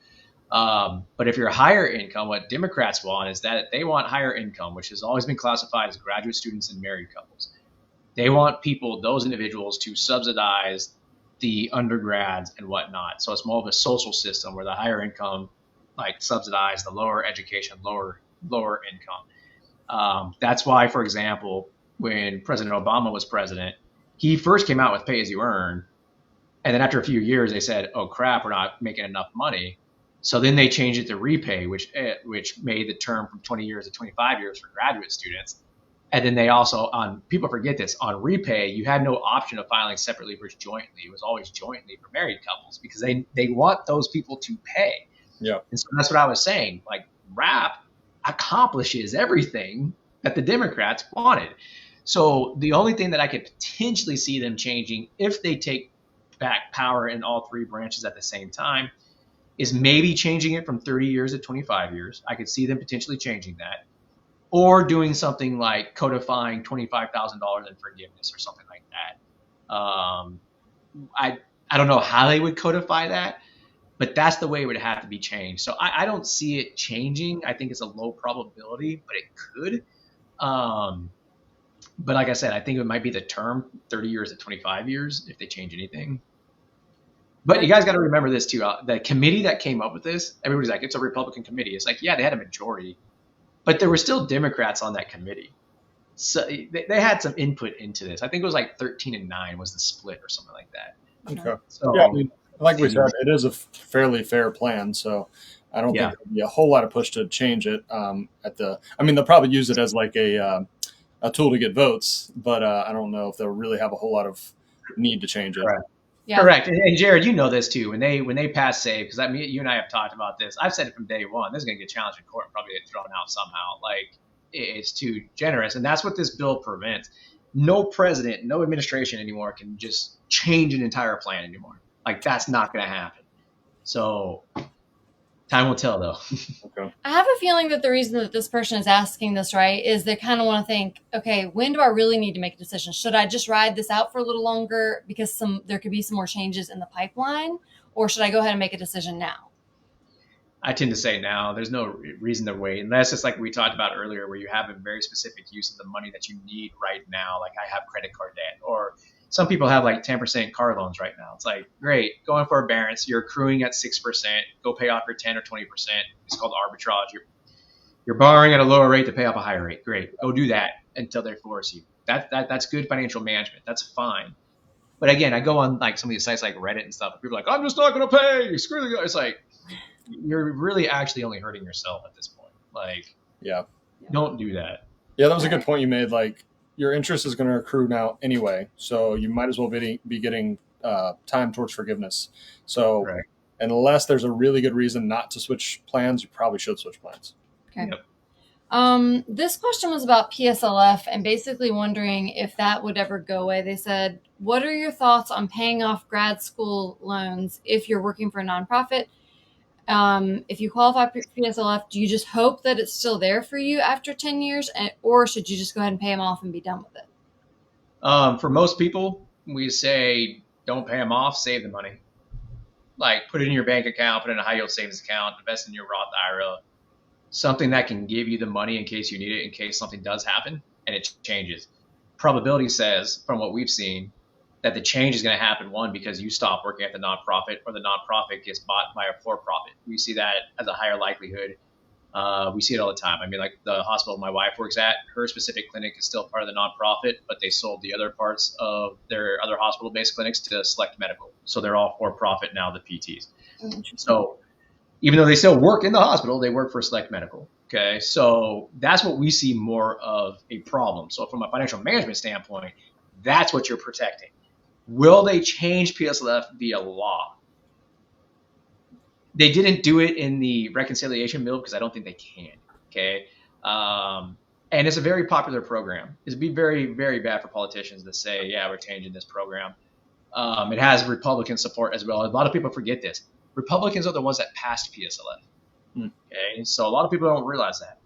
But if you're higher income, what Democrats want is that they want higher income, which has always been classified as graduate students and married couples. They want those individuals to subsidize the undergrads and whatnot. So it's more of a social system where the higher income like subsidize the lower education, lower income. That's why, for example, when President Obama was president, he first came out with pay as you earn. And then after a few years, they said, oh, crap, we're not making enough money. So then they changed it to repay, which made the term from 20 years to 25 years for graduate students. And then they also, people forget this, on repay, you had no option of filing separately versus jointly. It was always jointly for married couples because they want those people to pay. yeah. And so that's what I was saying. Like, RAP accomplishes everything that the Democrats wanted. So the only thing that I could potentially see them changing if they take back power in all three branches at the same time is maybe changing it from 30 years to 25 years. I could see them potentially changing that, or doing something like codifying $25,000 in forgiveness or something like that. I don't know how they would codify that, but that's the way it would have to be changed. So I don't see it changing. I think it's a low probability, but it could. But like I said, I think it might be the term 30 years to 25 years if they change anything. But you guys got to remember this too. The committee that came up with this, everybody's like, it's a Republican committee. It's like, yeah, they had a majority, but there were still Democrats on that committee. So they had some input into this. I think it was like 13-9 was the split or something like that. Okay. So, yeah, I mean, like we said, it is a fairly fair plan. So I don't think there'll be a whole lot of push to change it. They'll probably use it as like a tool to get votes, but I don't know if they'll really have a whole lot of need to change it. Right. Yeah. Correct. And Jared, you know this too. When they pass SAVE, because you and I have talked about this. I've said it from day one. This is going to get challenged in court and probably get thrown out somehow. Like, it's too generous. And that's what this bill prevents. No president, no administration anymore can just change an entire plan anymore. Like, that's not going to happen. So time will tell, though. Okay. I have a feeling that the reason that this person is asking this, right, is they kind of want to think, okay, when do I really need to make a decision? Should I just ride this out for a little longer because there could be some more changes in the pipeline, or should I go ahead and make a decision now? I tend to say now. There's no reason to wait, unless it's like we talked about earlier, where you have a very specific use of the money that you need right now. Like I have credit card debt, or some people have like 10% car loans right now. It's like, great, going for forbearance, you're accruing at 6%, go pay off your 10 or 20%. It's called arbitrage. You're borrowing at a lower rate to pay off a higher rate. Great, go do that until they force you. That's good financial management. That's fine. But again, I go on like some of these sites like Reddit and stuff. And people are like, I'm just not going to pay. Screw the guy. It's like, you're really actually only hurting yourself at this point. Like, Yeah. don't do that. Yeah, that was a good point you made. Like, your interest is going to accrue now anyway, so you might as well be getting time towards forgiveness. So, Right. unless there's a really good reason not to switch plans, you probably should switch plans. Okay. Yep. This question was about PSLF and basically wondering if that would ever go away. They said, what are your thoughts on paying off grad school loans if you're working for a nonprofit? If you qualify for PSLF, do you just hope that it's still there for you after 10 years, or should you just go ahead and pay them off and be done with it? For most people, we say don't pay them off, save the money. Like, put it in your bank account, put it in a high yield savings account, invest in your Roth IRA, something that can give you the money in case you need it, in case something does happen and it changes. Probability says, from what we've seen, that the change is going to happen, one, because you stop working at the nonprofit or the nonprofit gets bought by a for-profit. We see that as a higher likelihood. We see it all the time. I mean, like the hospital my wife works at, her specific clinic is still part of the nonprofit, but they sold the other parts of their other hospital-based clinics to Select Medical. So they're all for-profit now, the PTs. So even though they still work in the hospital, they work for Select Medical. Okay, so that's what we see more of a problem. So from a financial management standpoint, that's what you're protecting. Will they change PSLF via law? They didn't do it in the reconciliation bill because I don't think they can. Okay, and it's a very popular program. It'd be very, very bad for politicians to say, yeah, we're changing this program. It has Republican support as well. A lot of people forget this. Republicans are the ones that passed PSLF. Okay, so a lot of people don't realize that.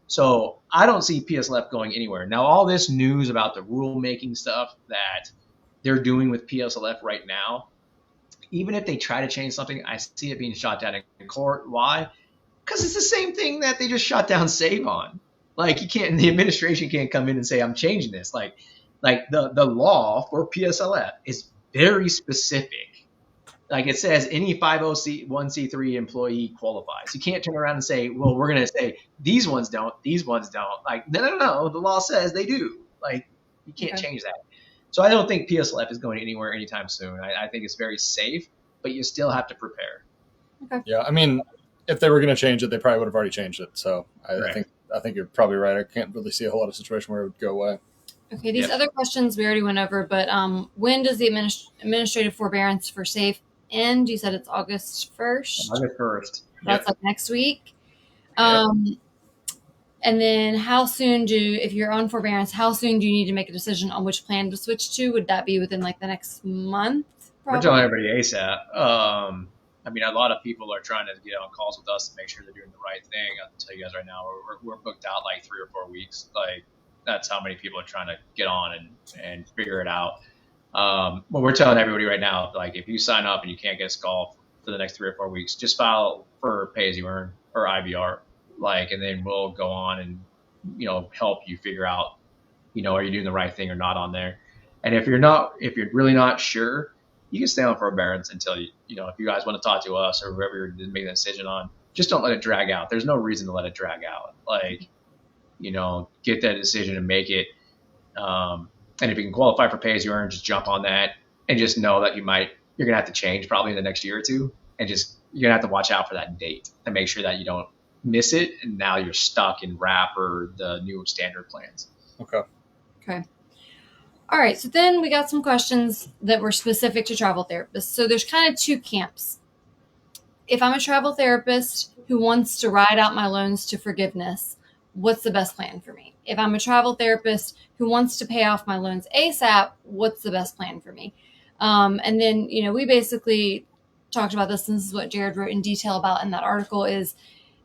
So I don't see PSLF going anywhere. Now, all this news about the rulemaking stuff that they're doing with PSLF right now, even if they try to change something, I see it being shot down in court. Why? Because it's the same thing that they just shot down Save on. Like, the administration can't come in and say, I'm changing this. Like the law for PSLF is very specific. Like, it says any 501c3 employee qualifies. You can't turn around and say, well, we're going to say these ones don't, these ones don't. Like, no. The law says they do. Like, you can't change that. So I don't think PSLF is going anywhere anytime soon. I think it's very safe, but you still have to prepare. Okay. Yeah, I mean, if they were going to change it, they probably would have already changed it. So I think you're probably right. I can't really see a whole lot of situation where it would go away. Okay, these other questions we already went over, but when does the administrative forbearance for SAFE end? You said it's August 1st. August 1st. That's like next week. Yep. And then if you're on forbearance, how soon do you need to make a decision on which plan to switch to? Would that be within like the next month? Probably? We're telling everybody ASAP. I mean, a lot of people are trying to get on calls with us to make sure they're doing the right thing. I'll tell you guys right now, we're booked out like 3 or 4 weeks. Like, that's how many people are trying to get on and figure it out. But we're telling everybody right now, like, if you sign up and you can't get a call for the next 3 or 4 weeks, just file for pay as you earn or IVR. Like, and then we'll go on and, help you figure out, are you doing the right thing or not on there? And if you're really not sure, you can stay on forbearance until if you guys want to talk to us or whoever you're making a decision on, just don't let it drag out. There's no reason to let it drag out. Like, get that decision and make it. And if you can qualify for pay as you earn, just jump on that and just know that you're going to have to change probably in the next year or two. And you're going to have to watch out for that date and make sure that you don't miss it, and now you're stuck in RAP or the new standard plans. Okay. All right. So then we got some questions that were specific to travel therapists. So there's kind of 2 camps. If I'm a travel therapist who wants to ride out my loans to forgiveness, what's the best plan for me? If I'm a travel therapist who wants to pay off my loans ASAP, what's the best plan for me? And then, we basically talked about this, and this is what Jared wrote in detail about in that article, is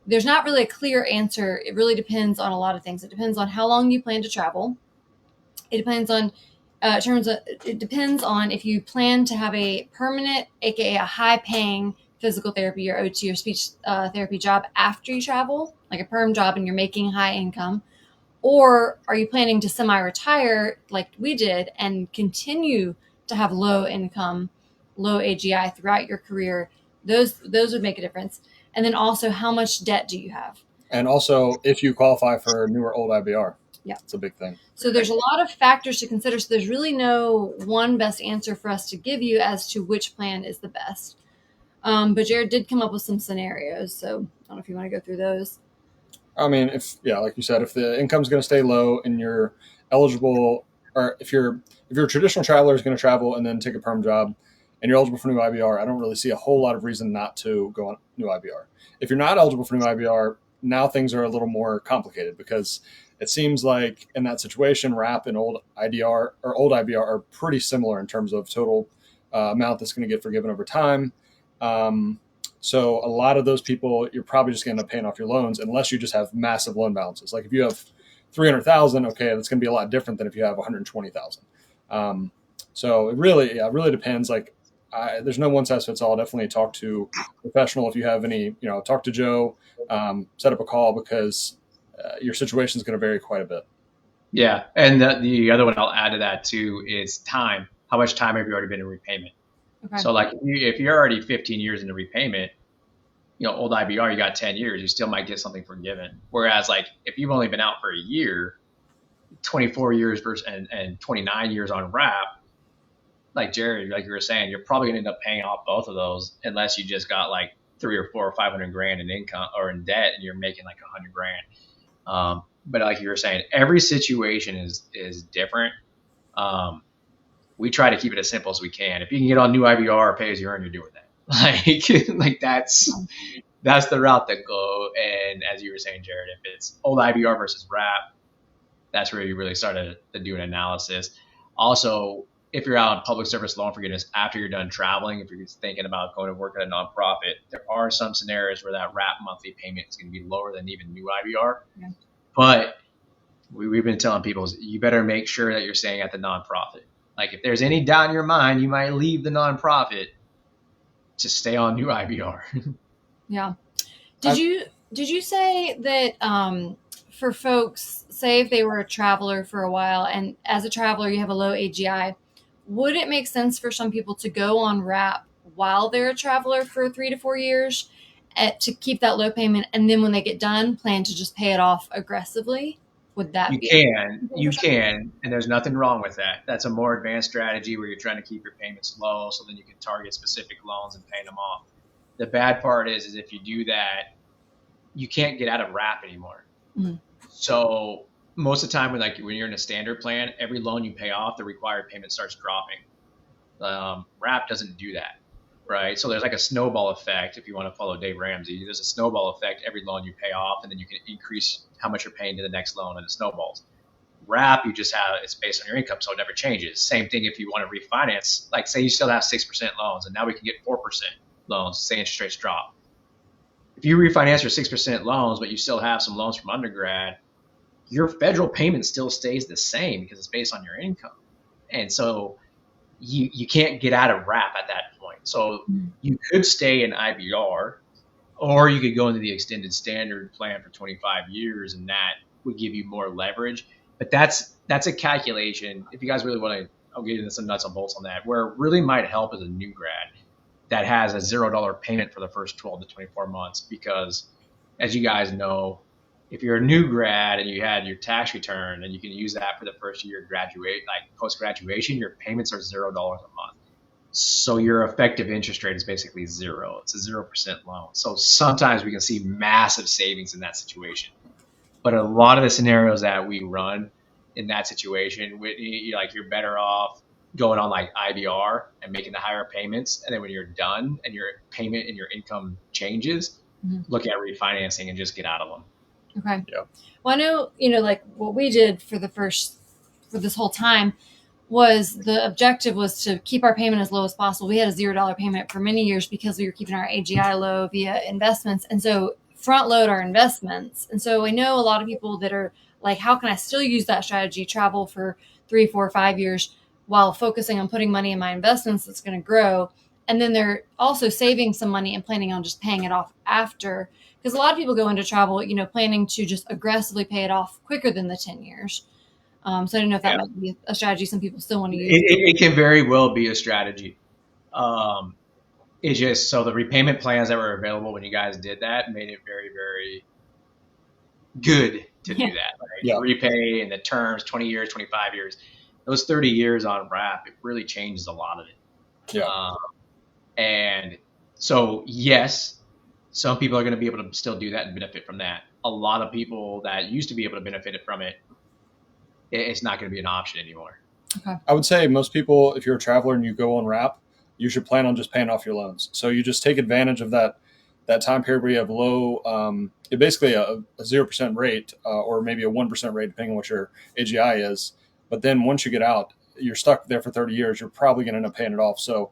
there's not really a clear answer. It really depends on a lot of things. It depends on how long you plan to travel. It depends on it depends on if you plan to have a permanent, aka a high-paying physical therapy or OT or speech therapy job after you travel, like a perm job, and you're making high income, or are you planning to semi-retire like we did and continue to have low income, low AGI throughout your career. Those would make a difference. And then also, how much debt do you have? And also, if you qualify for new or old IBR. Yeah. It's a big thing. So there's a lot of factors to consider. So there's really no one best answer for us to give you as to which plan is the best. But Jared did come up with some scenarios. So I don't know if you want to go through those. I mean, like you said, if the income's going to stay low and you're eligible, or if you're a traditional traveler is going to travel and then take a perm job and you're eligible for new IBR, I don't really see a whole lot of reason not to go on new IBR. If you're not eligible for new IBR, now things are a little more complicated because it seems like in that situation, RAP and old IDR or old IBR are pretty similar in terms of total amount that's going to get forgiven over time. So a lot of those people, you're probably just going to end up paying off your loans unless you just have massive loan balances. Like if you have 300,000, okay, that's going to be a lot different than if you have 120,000. So it really depends. Like there's no one size fits all. Definitely talk to a professional if you have any. Talk to Joe, set up a call because your situation is going to vary quite a bit. Yeah, and the other one I'll add to that too is time. How much time have you already been in repayment? Okay. So like if you're already 15 years into repayment, old IBR, you got 10 years, you still might get something forgiven. Whereas like if you've only been out for a year, 24 years versus and 29 years on RAP, like Jared, like you were saying, you're probably gonna end up paying off both of those unless you just got like 3 or 4 or 500 grand in income or in debt and you're making like 100 grand. But like you were saying, every situation is different. We try to keep it as simple as we can. If you can get on new IBR or pay as you earn, you're doing that. Like that's the route that go. And as you were saying, Jared, if it's old IBR versus RAP, that's where you really start to do an analysis. Also, if you're out on public service loan forgiveness after you're done traveling, if you're thinking about going to work at a nonprofit, there are some scenarios where that RAP monthly payment is going to be lower than even new IBR. Yeah. But we've been telling people, you better make sure that you're staying at the nonprofit. Like if there's any doubt in your mind, you might leave the nonprofit to stay on new IBR. Yeah. Did you say that for folks, say if they were a traveler for a while and as a traveler you have a low AGI, would it make sense for some people to go on RAP while they're a traveler for 3 to 4 years to keep that low payment, and then when they get done, plan to just pay it off aggressively? Would that You can, and there's nothing wrong with that. That's a more advanced strategy where you're trying to keep your payments low so then you can target specific loans and pay them off. The bad part is if you do that, you can't get out of RAP anymore. Mm-hmm. So most of the time when you're in a standard plan, every loan you pay off, the required payment starts dropping. RAP doesn't do that, right? So there's like a snowball effect. If you want to follow Dave Ramsey, there's a snowball effect every loan you pay off, and then you can increase how much you're paying to the next loan, and it snowballs. RAP, you just have, it's based on your income, so it never changes. Same thing if you want to refinance, like say you still have 6% loans, and now we can get 4% loans, say interest rates drop. If you refinance your 6% loans, but you still have some loans from undergrad, your federal payment still stays the same because it's based on your income. And so you can't get out of RAP at that point. So you could stay in IBR, or you could go into the extended standard plan for 25 years, and that would give you more leverage. But that's a calculation. If you guys really want to, I'll get into some nuts and bolts on that, where it really might help as a new grad that has a $0 payment for the first 12 to 24 months. Because as you guys know, if you're a new grad and you had your tax return and you can use that for the first year post-graduation, your payments are $0 a month. So your effective interest rate is basically zero. It's a 0% loan. So sometimes we can see massive savings in that situation. But a lot of the scenarios that we run in that situation, you're better off going on like IBR and making the higher payments. And then when you're done and your payment and your income changes, look at refinancing and just get out of them. Okay. Yeah. Well, I know, like what we did for this whole time was the objective was to keep our payment as low as possible. We had a $0 payment for many years because we were keeping our AGI low via investments. And so front load our investments. And so I know a lot of people that are like, how can I still use that strategy, travel for 3, 4, 5 years while focusing on putting money in my investments that's going to grow. And then they're also saving some money and planning on just paying it off after. Because a lot of people go into travel, planning to just aggressively pay it off quicker than the 10 years. So I don't know if that Yeah. might be a strategy some people still want to use. It can very well be a strategy. It's just so the repayment plans that were available when you guys did that made it very, very good to do that. Right? Yeah. Repay and the terms, 20 years, 25 years. Those 30 years on wrap, it really changes a lot of it. Yeah. And so, yes, some people are going to be able to still do that and benefit from that. A lot of people that used to be able to benefit from it, it's not going to be an option anymore. Okay. I would say most people, if you're a traveler and you go on wrap, you should plan on just paying off your loans. So you just take advantage of that time period where you have low, basically a 0% rate or maybe a 1% rate, depending on what your AGI is. But then once you get out, you're stuck there for 30 years. You're probably going to end up paying it off. So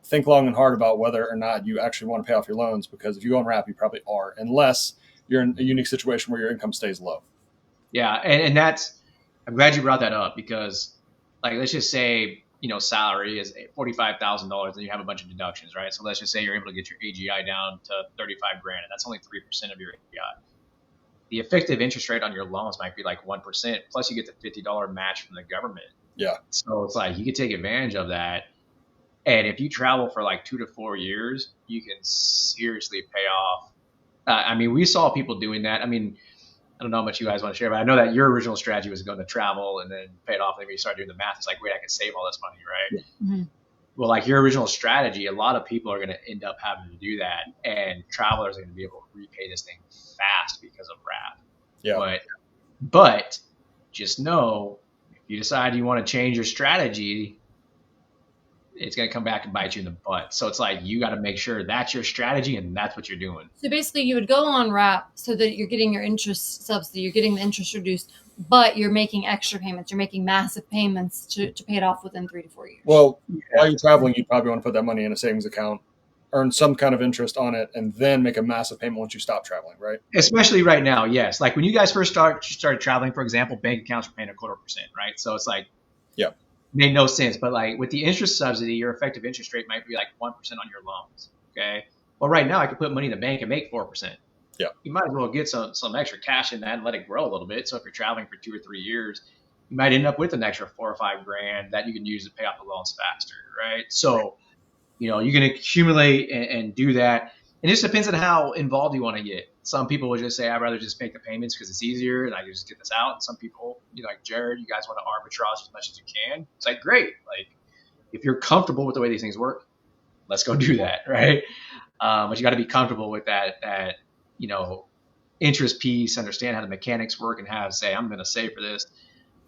think long and hard about whether or not you actually want to pay off your loans, because if you go on wrap, you probably are, unless you're in a unique situation where your income stays low. Yeah, and that's, I'm glad you brought that up, because like, let's just say, salary is $45,000 and you have a bunch of deductions, right? So let's just say you're able to get your AGI down to 35 grand, and that's only 3% of your AGI. The effective interest rate on your loans might be like 1%, plus you get the $50 match from the government. Yeah. So it's like, you can take advantage of that. And if you travel for like 2 to 4 years, you can seriously pay off. We saw people doing that. I don't know how much you guys want to share, but I know that your original strategy was going to travel and then pay it off. And then you start doing the math. It's like, wait, I can save all this money, right? Mm-hmm. Well, like your original strategy, a lot of people are going to end up having to do that. And travelers are going to be able to repay this thing fast because of wrap. Yeah. But just know, if you decide you want to change your strategy, it's going to come back and bite you in the butt. So it's like, you got to make sure that's your strategy and that's what you're doing. So basically you would go on wrap so that you're getting your interest subsidy, you're getting the interest reduced, but you're making extra payments. You're making massive payments to pay it off within 3 to 4 years. Well, while you're traveling, you probably want to put that money in a savings account, earn some kind of interest on it, and then make a massive payment once you stop traveling, right? Especially right now, yes. Like when you guys first started traveling, for example, bank accounts were paying 0.25%, right? So it's like, yeah, made no sense. But like with the interest subsidy, your effective interest rate might be like 1% on your loans. Okay. Well, right now I could put money in the bank and make 4%. Yeah. You might as well get some extra cash in that and let it grow a little bit. So if you're traveling for 2 or 3 years, you might end up with an extra 4 or 5 grand that you can use to pay off the loans faster. Right. So, you can accumulate and do that. And it just depends on how involved you want to get. Some people would just say, I'd rather just make the payments because it's easier and I can just get this out. And some people, like Jared, you guys want to arbitrage as much as you can. It's like, great. Like, if you're comfortable with the way these things work, let's go do that, right? But you got to be comfortable with that interest piece, understand how the mechanics work, and how to say, I'm going to save for this.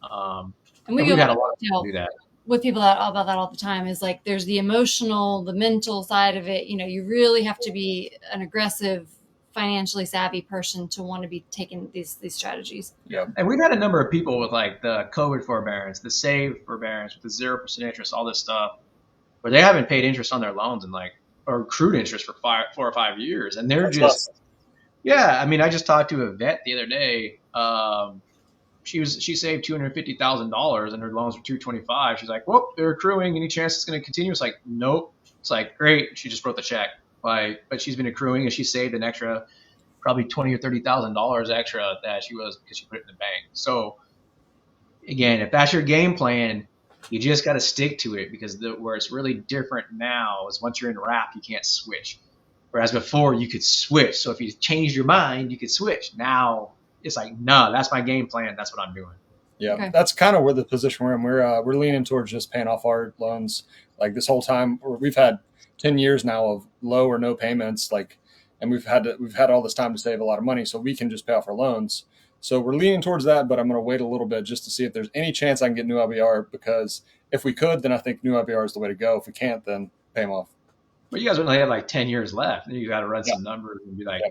And we've had a lot of people do that. With people about that all the time is like, there's the emotional, the mental side of it. You really have to be an aggressive, financially savvy person to want to be taking these strategies. Yeah. And we've had a number of people with like the COVID forbearance, the save forbearance with the 0% interest, all this stuff, where they haven't paid interest on their loans or accrued interest for 4 or 5 years. And they're just, yeah. I just talked to a vet the other day. She saved $250,000 and her loans were $225,000. She's like, well, they're accruing. Any chance it's going to continue? It's like, nope. It's like, great. She just wrote the check. But she's been accruing and she saved an extra, probably $20,000 or $30,000 extra that she was, because she put it in the bank. So again, if that's your game plan, you just got to stick to it, because where it's really different now is once you're in wrap, you can't switch. Whereas before you could switch. So if you changed your mind, you could switch. Now it's like, no, that's my game plan. That's what I'm doing. Yeah, okay. That's kind of where the position we're in. We're leaning towards just paying off our loans. Like this whole time, we've had 10 years now of low or no payments. And we've had all this time to save a lot of money, so we can just pay off our loans. So we're leaning towards that, but I'm going to wait a little bit just to see if there's any chance I can get new LBR, because if we could, then I think new LBR is the way to go. If we can't, then pay them off. But you guys only have like 10 years left. And you got to run some numbers and be like,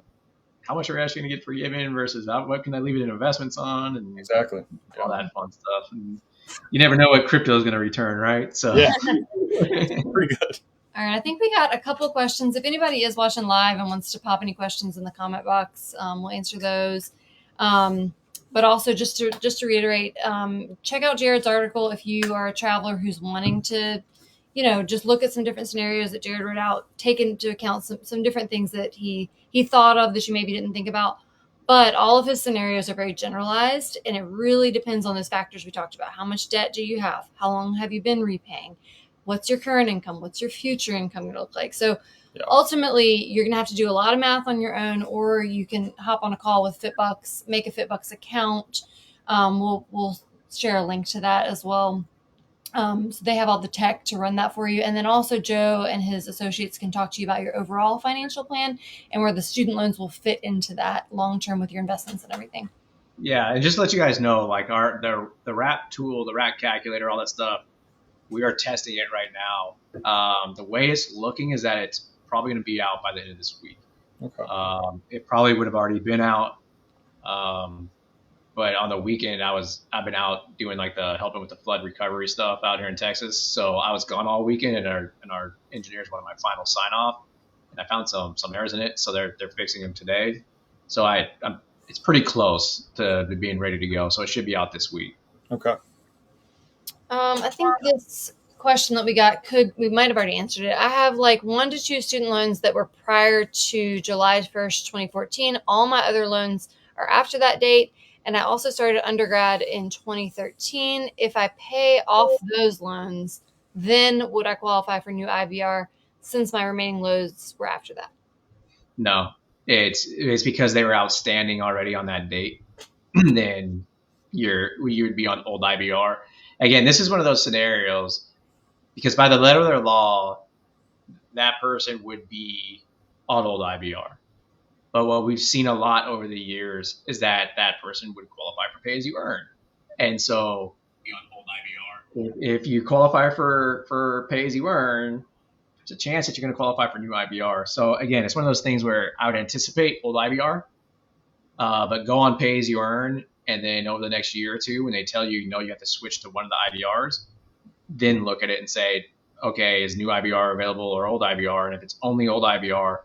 how much are we actually going to get forgiven versus what can I leave it in investments on? And exactly all that fun stuff. And you never know what crypto is going to return, right? So yeah, pretty good. All right, I think we got a couple of questions. If anybody is watching live and wants to pop any questions in the comment box, we'll answer those. But also, just to reiterate, check out Jared's article if you are a traveler who's wanting to, just look at some different scenarios that Jared wrote out, take into account some different things that he thought of that you maybe didn't think about. But all of his scenarios are very generalized, and it really depends on those factors we talked about. How much debt do you have? How long have you been repaying? What's your current income? What's your future income going to look like? So ultimately, you're going to have to do a lot of math on your own, or you can hop on a call with FitBUX, make a FitBUX account. We'll share a link to that as well. So they have all the tech to run that for you. And then also Joe and his associates can talk to you about your overall financial plan and where the student loans will fit into that long-term with your investments and everything. Yeah. And just to let you guys know, like the RAP tool, the RAP calculator, all that stuff, we are testing it right now. The way it's looking is that it's probably going to be out by the end of this week. Okay. It probably would have already been out. But on the weekend, I've been out doing like helping with the flood recovery stuff out here in Texas. So I was gone all weekend, and our engineers wanted my final sign off, and I found some errors in it, so they're fixing them today. So it's pretty close to being ready to go. So it should be out this week. Okay. I think this question that we might have already answered it. I have like 1 to 2 student loans that were prior to July 1st, 2014. All my other loans are after that date. And I also started undergrad in 2013. If I pay off those loans, then would I qualify for new IBR since my remaining loans were after that? No, it's because they were outstanding already on that date. Then you would be on old IBR. Again, this is one of those scenarios because by the letter of their law, that person would be on old IBR. But what we've seen a lot over the years is that person would qualify for pay as you earn. And so on old IBR, if you qualify for pay as you earn, there's a chance that you're going to qualify for new IBR. So again, it's one of those things where I would anticipate old IBR, but go on pay as you earn. And then over the next year or two, when they tell you, you have to switch to one of the IBRs, then look at it and say, okay, is new IBR available or old IBR? And if it's only old IBR,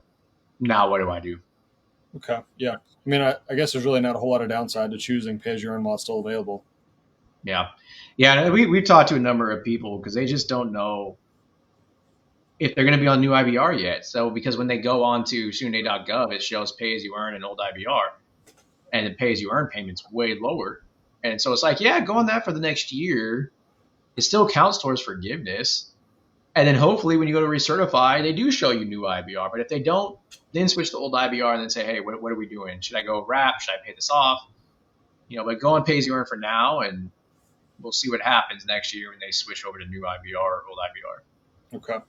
now what do I do? Okay. Yeah. I mean, I guess there's really not a whole lot of downside to choosing pay as you earn while it's still available. Yeah. Yeah. We've talked to a number of people because they just don't know if they're going to be on new IBR yet. So because when they go on to studentaid.gov, it shows pay as you earn and old IBR, and the pay as you earn payment's way lower. And so it's like, yeah, go on that for the next year. It still counts towards forgiveness. And then hopefully when you go to recertify, they do show you new IBR. But if they don't, then switch to old IBR and then say, hey, what are we doing? Should I go RAP? Should I pay this off? But go on pay as you earn for now, and we'll see what happens next year when they switch over to new IBR or old IBR. Okay.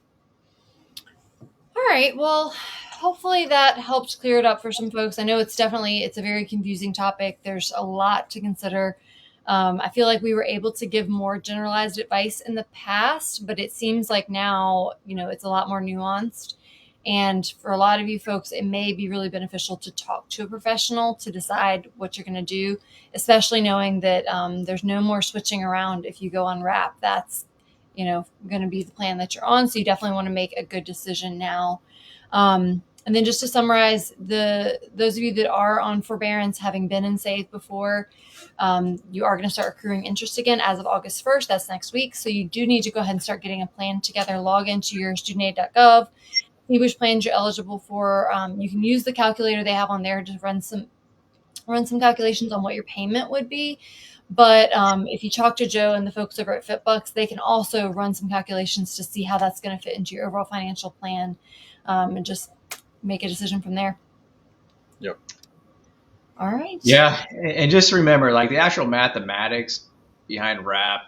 All right. Well, hopefully that helped clear it up for some folks. I know it's a very confusing topic. There's a lot to consider. I feel like we were able to give more generalized advice in the past, but it seems like now, it's a lot more nuanced. And for a lot of you folks, it may be really beneficial to talk to a professional to decide what you're going to do, especially knowing that there's no more switching around if you go on RAP. That's, going to be the plan that you're on. So you definitely want to make a good decision now. And then just to summarize, those of you that are on forbearance, having been in SAVE before, you are going to start accruing interest again as of August 1st. That's next week. So you do need to go ahead and start getting a plan together. Log into your studentaid.gov, see which plans you're eligible for. You can use the calculator they have on there to run some calculations on what your payment would be. But if you talk to Joe and the folks over at FitBUX, they can also run some calculations to see how that's going to fit into your overall financial plan, and just make a decision from there. Yep. All right. Yeah. And just remember, like the actual mathematics behind RAP,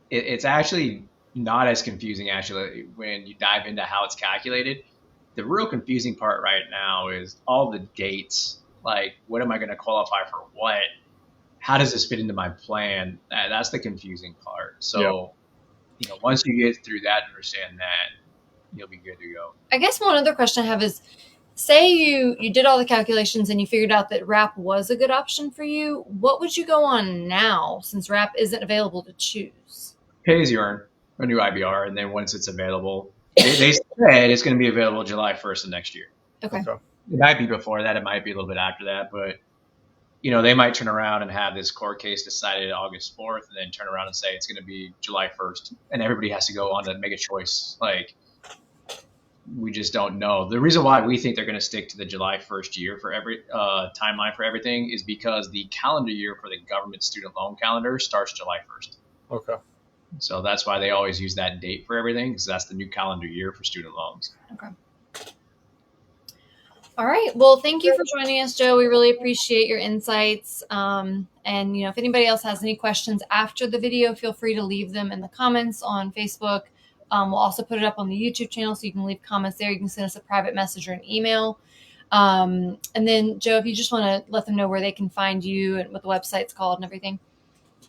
it's actually not as confusing actually when you dive into how it's calculated. The real confusing part right now is all the dates. Like, what am I going to qualify for what? How does this fit into my plan? That's the confusing part. So, once you get through that and understand that, you'll be good to go. I guess one other question I have is, say you did all the calculations and you figured out that RAP was a good option for you. What would you go on now since RAP isn't available to choose? Pay as you earn, a new IBR, and then once it's available, they said it's going to be available July 1st of next year. Okay. It might be before that. It might be a little bit after that, but they might turn around and have this court case decided August 4th and then turn around and say it's going to be July 1st and everybody has to go on to make a choice. Like, we just don't know. The reason why we think they're going to stick to the July 1st year for every timeline for everything is because the calendar year for the government student loan calendar starts July 1st. Okay. So that's why they always use that date for everything, because that's the new calendar year for student loans. Okay. All right. Well, thank you for joining us, Joe. We really appreciate your insights. And, if anybody else has any questions after the video, feel free to leave them in the comments on Facebook. We'll also put it up on the YouTube channel, so you can leave comments there. You can send us a private message or an email. And then, Joe, if you just want to let them know where they can find you and what the website's called and everything.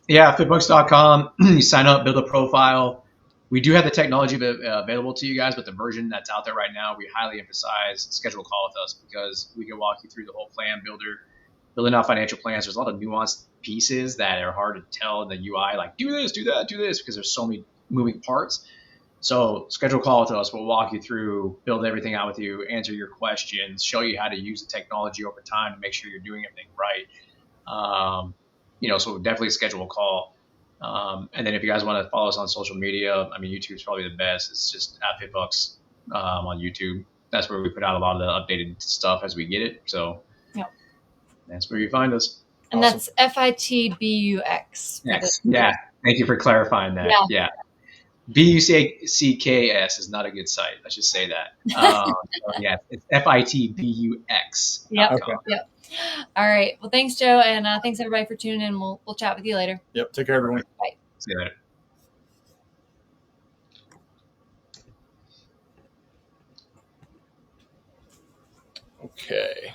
Yeah, FitBUX.com. You sign up, build a profile. We do have the technology available to you guys, but the version that's out there right now, we highly emphasize schedule a call with us, because we can walk you through the whole plan builder, building out financial plans. There's a lot of nuanced pieces that are hard to tell in the UI, like do this, do that, do this, because there's so many moving parts. So schedule a call with us. We'll walk you through, build everything out with you, answer your questions, show you how to use the technology over time to make sure you're doing everything right. So we'll definitely schedule a call. And then if you guys want to follow us on social media, YouTube's probably the best. It's just at FitBUX on YouTube. That's where we put out a lot of the updated stuff as we get it. So that's where you find us. And awesome. That's FitBUX. Yeah. Thank you for clarifying that. Yeah. BUCKS is not a good site. Let's just say that. It's FITBUX. Yep. Okay. Yep. All right. Well, thanks, Joe. And thanks, everybody, for tuning in. We'll chat with you later. Yep. Take care, everyone. Bye. See you later. Okay.